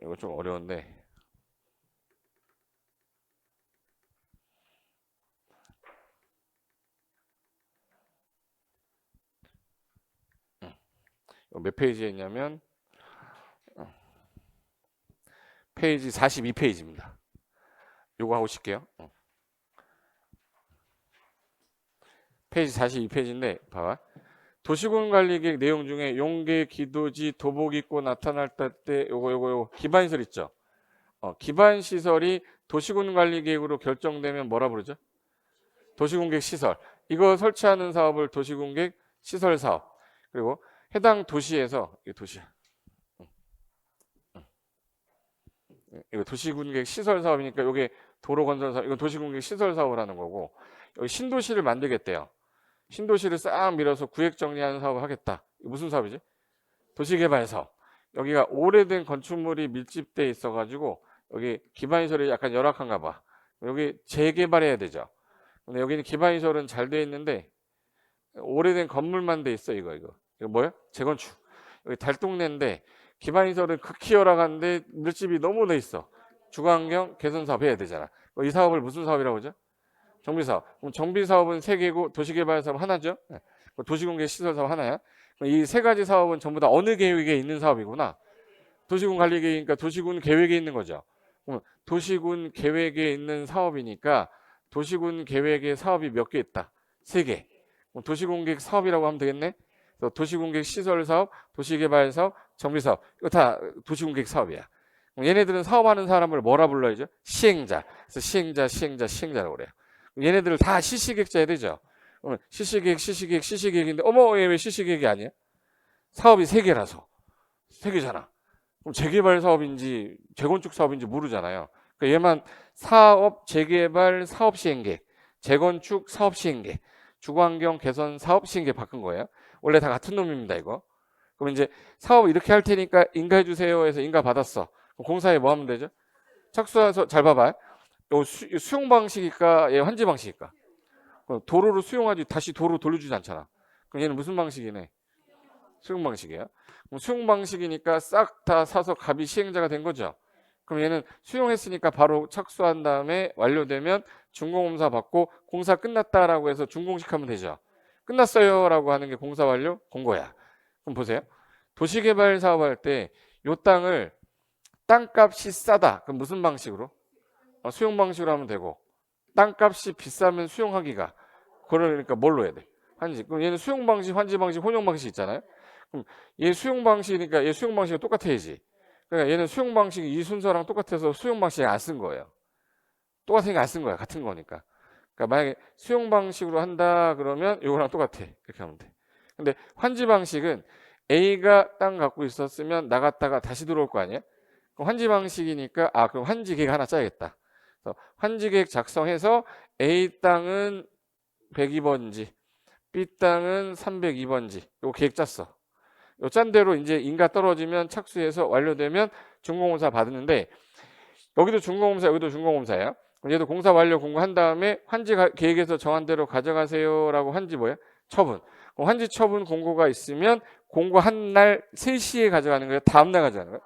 이거 좀 어려운데 몇 페이지에 있냐면 페이지 42페이지입니다. 요거 하고 쉴게요. 페이지 42페이지인데 봐봐. 도시군관리계획 내용 중에 용계, 기도지, 도복 입고 나타날 때 요거 기반시설 있죠. 기반시설이 도시군관리계획으로 결정되면 뭐라 부르죠? 도시군계획 시설. 이거 설치하는 사업을 도시군계획 시설 사업. 그리고 해당 도시에서 이거 도시군계획 시설 사업이니까 이게 도로 건설 사업, 이건 도시군계획 시설 사업을 하는 거고 여기 신도시를 만들겠대요. 신도시를 싹 밀어서 구획 정리하는 사업을 하겠다. 무슨 사업이지? 도시개발 사업. 여기가 오래된 건축물이 밀집돼 있어가지고 여기 기반시설이 약간 열악한가 봐. 여기 재개발해야 되죠. 근데 여기는 기반시설은 잘 돼 있는데 오래된 건물만 돼 있어. 이거 뭐야? 재건축. 여기 달동네인데 기반시설은 극히 열악한데 밀집이 너무 돼 있어. 주거환경 개선 사업 해야 되잖아. 이 사업을 무슨 사업이라고 하죠? 정비사업. 그럼 정비사업은 3개고 도시개발 사업 하나죠. 도시공개 시설 사업 하나야. 이 세 가지 사업은 전부 다 어느 계획에 있는 사업이구나. 도시군 관리 계획이니까 도시군 계획에 있는 거죠. 그럼 도시군 계획에 있는 사업이니까 도시군 계획에 사업이 몇 개 있다? 3개. 도시공객 사업이라고 하면 되겠네. 도시공객 시설 사업, 도시개발 사업, 정비 사업. 이거 다 도시공객 사업이야. 얘네들은 사업하는 사람을 뭐라 불러야죠? 시행자. 그래서 시행자라고 그래요. 얘네들을 다 실시계획자 해야 되죠. 시시계획인데 어머 얘 왜 시시계획이 아니야? 사업이 3개라서. 3개잖아. 그럼 재개발 사업인지 재건축 사업인지 모르잖아요. 그러니까 얘만 사업 재개발 사업 시행계획, 재건축 사업 시행계획, 주거환경 개선 사업 시행계획 바꾼 거예요. 원래 다 같은 놈입니다 이거. 그럼 이제 사업 이렇게 할 테니까 인가해 주세요 해서 인가 받았어. 그럼 공사에 뭐 하면 되죠? 착수해서 잘 봐봐요. 수용 방식일까? 얘 환지 방식일까? 도로를 수용하지 다시 도로 돌려주지 않잖아. 그럼 얘는 무슨 방식이네? 수용 방식이에요. 그럼 수용 방식이니까 싹 다 사서 갑이 시행자가 된 거죠. 그럼 얘는 수용했으니까 바로 착수한 다음에 완료되면 준공검사 받고 공사 끝났다라고 해서 준공식하면 되죠. 끝났어요라고 하는 게 공사 완료 공고야. 그럼 보세요. 도시개발 사업할 때 이 땅을 땅값이 싸다. 그럼 무슨 방식으로? 수용 방식으로 하면 되고 땅값이 비싸면 수용하기가 그러니까 뭘로 해야 돼? 환지. 그럼 얘는 수용 방식, 환지 방식, 혼용 방식 있잖아요. 그럼 얘 수용 방식이니까 얘 수용 방식이 똑같아야지. 그러니까 얘는 수용 방식이 이 순서랑 똑같아서 수용 방식에 안 쓴 거예요. 똑같으니까 안 쓴 거야. 같은 거니까. 그러니까 만약에 수용 방식으로 한다 그러면 이거랑 똑같아. 이렇게 하면 돼. 근데 환지 방식은 A가 땅 갖고 있었으면 나갔다가 다시 들어올 거 아니야? 그럼 환지 방식이니까 그럼 환지 계획 하나 짜야겠다. 그래서 환지 계획 작성해서 A 땅은 102번지, B 땅은 302번지. 이거 계획 짰어. 요 짠 대로 이제 인가 떨어지면 착수해서 완료되면 준공검사 받는데 여기도 준공검사, 여기도 준공검사예요. 얘도 공사 완료 공고한 다음에 환지 계획에서 정한 대로 가져가세요라고 환지 뭐야? 처분. 환지 처분 공고가 있으면 공고한 날 3시에 가져가는 거예요? 다음 날 가져가는 거예요?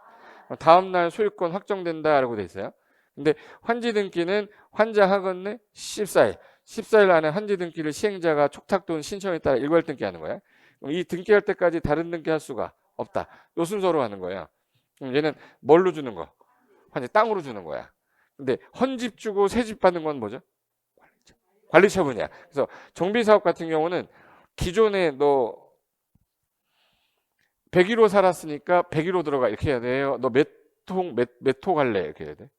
다음 날 소유권 확정된다라고 돼 있어요. 근데 환지 등기는 환자하건네 14일. 14일 안에 환지 등기를 시행자가 촉탁 또는 신청에 따라 일괄 등기하는 거야. 그럼 이 등기할 때까지 다른 등기할 수가 없다. 요 순서로 하는 거야. 그럼 얘는 뭘로 주는 거? 환지 땅으로 주는 거야. 근데 헌집 주고 새집 받는 건 뭐죠? 관리 처분이야. 그래서 정비 사업 같은 경우는 기존에 너 101호 살았으니까 101호 들어가 이렇게 해야 돼요. 너 몇 호 갈래? 이렇게 해야 돼.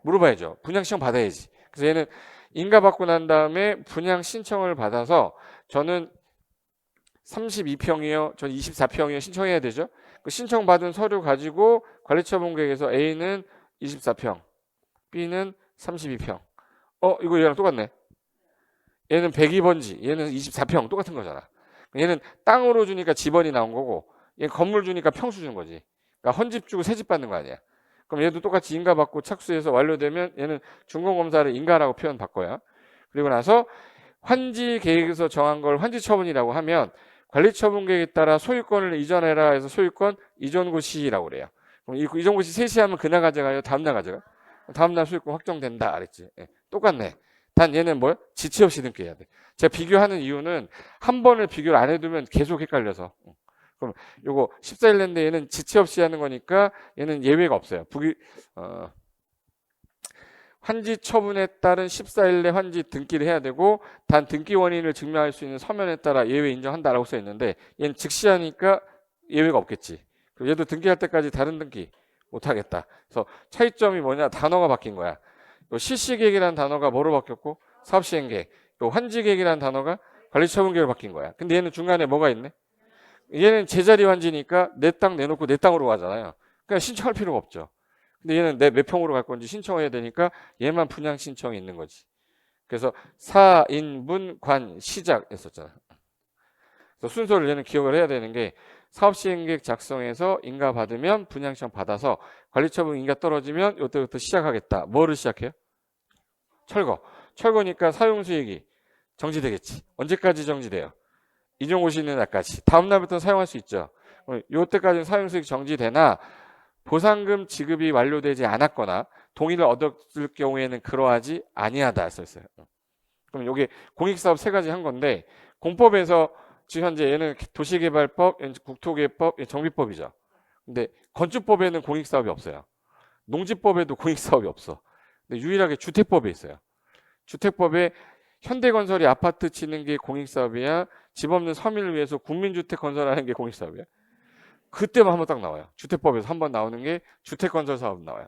물어봐야죠. 분양 신청 받아야지. 그래서 얘는 인가 받고 난 다음에 분양 신청을 받아서 저는 32평이요. 저는 24평이요. 신청해야 되죠. 그 신청받은 서류 가지고 관리처분계획에서 A는 24평, B는 32평. 이거 얘랑 똑같네. 얘는 102번지, 얘는 24평 똑같은 거잖아. 얘는 땅으로 주니까 지번이 나온 거고 얘는 건물 주니까 평수 준 거지. 그러니까 헌집 주고 새집 받는 거 아니야. 그럼 얘도 똑같이 인가 받고 착수해서 완료되면 얘는 준공검사를 인가라고 표현 바꿔요. 그리고 나서 환지 계획에서 정한 걸 환지 처분이라고 하면 관리처분 계획에 따라 소유권을 이전해라 해서 소유권 이전고시라고 그래요. 그럼 이전고시 3시 하면 그날 가져가요? 다음날 가져가? 다음날 소유권 확정된다 그랬지. 똑같네. 단 얘는 뭘? 지체 없이 등기해야 돼. 제가 비교하는 이유는 한 번을 비교를 안 해두면 계속 헷갈려서. 그럼 요거 14일 낸데 얘는 지체 없이 하는 거니까 얘는 예외가 없어요. 환지 처분에 따른 14일 내 환지 등기를 해야 되고 단 등기 원인을 증명할 수 있는 서면에 따라 예외 인정한다라고 써 있는데 얘는 즉시 하니까 예외가 없겠지. 그리고 얘도 등기할 때까지 다른 등기 못 하겠다. 그래서 차이점이 뭐냐? 단어가 바뀐 거야. 실시계획이라는 단어가 뭐로 바뀌었고 사업시행계획. 환지계획이라는 단어가 관리처분계획으로 바뀐 거야. 근데 얘는 중간에 뭐가 있네? 얘는 제자리 환지니까 내 땅 내놓고 내 땅으로 가잖아요. 그러니까 신청할 필요가 없죠. 근데 얘는 내 몇 평으로 갈 건지 신청해야 되니까 얘만 분양 신청이 있는 거지. 그래서 4인분 관 시작 했었잖아. 그래서 순서를 얘는 기억을 해야 되는 게 사업시행계획 작성해서 인가 받으면 분양 신청 받아서 관리처분 인가 떨어지면 이때부터 시작하겠다. 뭐를 시작해요? 철거. 철거니까 사용수익이 정지되겠지. 언제까지 정지돼요? 이전고시 있는 날까지. 다음 날부터 사용할 수 있죠. 이때까지는 사용수익 정지되나 보상금 지급이 완료되지 않았거나 동의를 얻었을 경우에는 그러하지 아니하다 썼어요. 그럼 이게 공익사업 3가지 한 건데 공법에서 지금 현재 얘는 도시개발법, 국토개법, 정비법이죠. 근데 건축법에는 공익사업이 없어요. 농지법에도 공익사업이 없어. 근데 유일하게 주택법에 있어요. 주택법에 현대건설이 아파트 짓는 게 공익사업이야, 집 없는 서민을 위해서 국민주택 건설하는 게 공익사업이야. 그때만 한번 딱 나와요. 주택법에서 한번 나오는 게 주택건설 사업 나와요.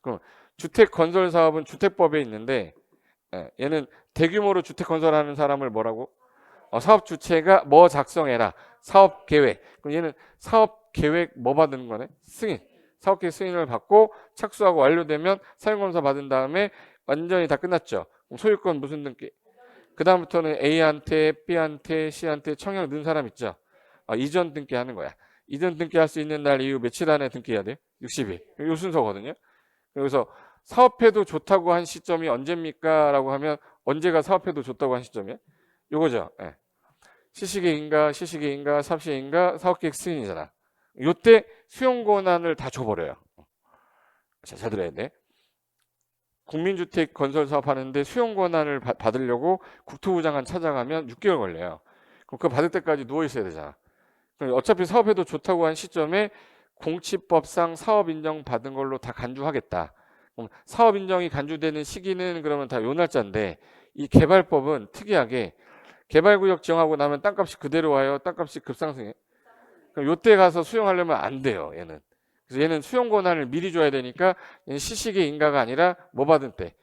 그럼 주택건설 사업은 주택법에 있는데, 얘는 대규모로 주택 건설하는 사람을 뭐라고? 사업 주체가 뭐 작성해라. 사업 계획. 그럼 얘는 사업 계획 뭐 받는 거네? 승인. 사업 계획 승인을 받고 착수하고 완료되면 사용검사 받은 다음에 완전히 다 끝났죠. 그럼 소유권 무슨 등기? 그 다음부터는 A한테, B한테, C한테 청약 넣은 사람 있죠. 이전 등기 하는 거야. 이전 등기 할 수 있는 날 이후 며칠 안에 등기해야 돼? 60일. 요 순서거든요. 그래서 사업해도 좋다고 한 시점이 언제입니까? 라고 하면 언제가 사업해도 좋다고 한 시점이야? 요거죠. 예. 시시계인가, 시시계인가, 삽시인가, 사업계획 승인이잖아. 요때 수용 권한을 다 줘버려요. 자, 잘 들어야 돼. 국민주택 건설 사업 하는데 수용 권한을 받으려고 국토부 장관 찾아가면 6개월 걸려요. 그럼 그거 받을 때까지 누워 있어야 되잖아. 그럼 어차피 사업해도 좋다고 한 시점에 공치법상 사업 인정 받은 걸로 다 간주하겠다. 그럼 사업 인정이 간주되는 시기는 그러면 다 요 날짜인데, 이 개발법은 특이하게 개발구역 지정하고 나면 땅값이 그대로 와요. 땅값이 급상승해. 그럼 요때 가서 수용하려면 안 돼요. 얘는. 그래서 얘는 수용 권한을 미리 줘야 되니까 얘는 시시계 인가가 아니라 뭐 받은 때.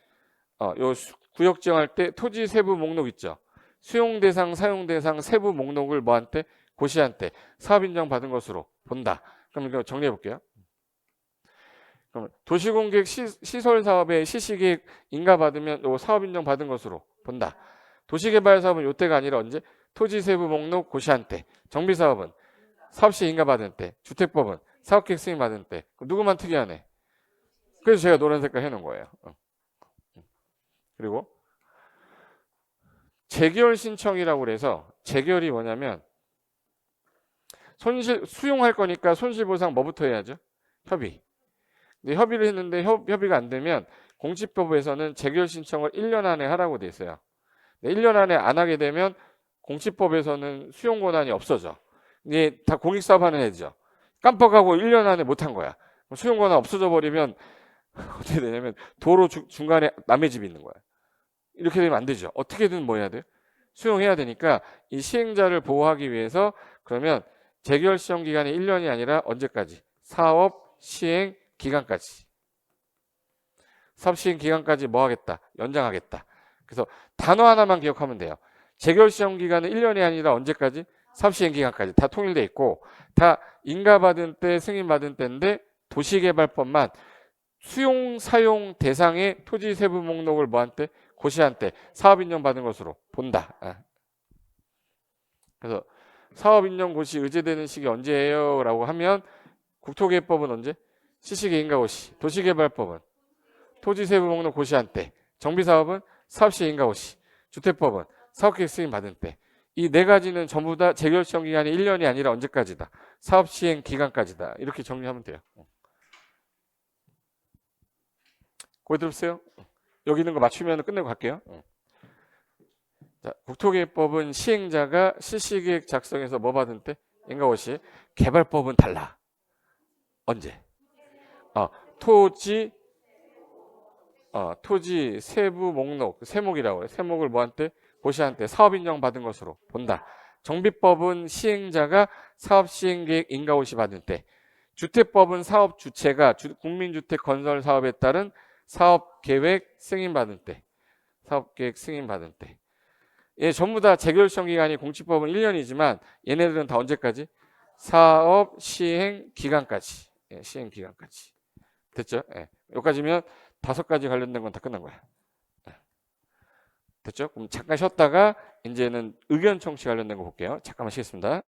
요 구역 지정할 때 토지 세부 목록 있죠. 수용 대상, 사용 대상 세부 목록을 뭐한테? 고시한테 사업 인정 받은 것으로 본다. 그럼 이거 정리해 볼게요. 그럼 도시공계획 시설 사업의 시시계획 인가 받으면 요 사업 인정 받은 것으로 본다. 도시개발 사업은 요때가 아니라 언제? 토지 세부 목록 고시한테. 정비 사업은 사업시 인가 받은 때. 주택법은 사업계획 승인 받은 때. 누구만 특이하네. 그래서 제가 노란 색깔 해놓은 거예요. 그리고 재결 신청이라고 그래서, 재결이 뭐냐면 수용할 거니까 손실보상 뭐부터 해야죠? 협의. 근데 협의를 했는데 협의가 안 되면 공시법에서는 재결 신청을 1년 안에 하라고 돼 있어요. 1년 안에 안 하게 되면 공시법에서는 수용 권한이 없어져. 이게 다 공익사업 하는 애죠. 깜빡하고 1년 안에 못 한 거야. 수용 권한 없어져 버리면 어떻게 되냐면 도로 중간에 남의 집이 있는 거야. 이렇게 되면 안 되죠. 어떻게든 뭐 해야 돼요? 수용해야 되니까 이 시행자를 보호하기 위해서 그러면 재결 시정 기간이 1년이 아니라 언제까지? 사업 시행 기간까지. 사업 시행 기간까지 뭐 하겠다? 연장하겠다. 그래서 단어 하나만 기억하면 돼요. 재결 시정 기간은 1년이 아니라 언제까지? 사업 시행 기간까지. 다 통일돼 있고 다 인가 받은 때, 승인 받은 때인데 도시개발법만 수용 사용 대상의 토지 세부 목록을 뭐한테? 고시한테 사업 인정 받은 것으로 본다. 그래서 사업 인정 고시 의제되는 시기 언제예요? 라고 하면 국토개법은 언제? 시시계 인가 고시. 도시개발법은 토지 세부 목록 고시한테. 정비사업은 사업시 인가 고시. 주택법은 사업계획 승인 받은 때. 이 네 가지는 전부 다 재결 시정 기간이 1년이 아니라 언제까지다? 사업 시행 기간까지다. 이렇게 정리하면 돼요. 거기 들으세요? 여기 있는 거 맞추면 끝내고 갈게요. 자, 국토개법은 시행자가 실시계획 작성해서 뭐 받은 때? 인가고시. 개발법은 달라. 언제? 토지 세부 목록, 세목이라고 그래. 세목을 뭐한테? 고시한테 사업 인정 받은 것으로 본다. 정비법은 시행자가 사업 시행계획 인가고시 받은 때. 주택법은 사업 주체가 국민주택 건설 사업에 따른 사업계획 승인 받은 때. 사업계획 승인 받은 때. 얘 전부 다 재결 시정 기간이 공시법은 1년이지만 얘네들은 다 언제까지? 사업 시행 기간까지. 시행 기간까지. 됐죠? 여기까지면 5가지 관련된 건 다 끝난 거야. 됐죠? 그럼 잠깐 쉬었다가 이제는 의견 청취 관련된 거 볼게요. 잠깐만 쉬겠습니다.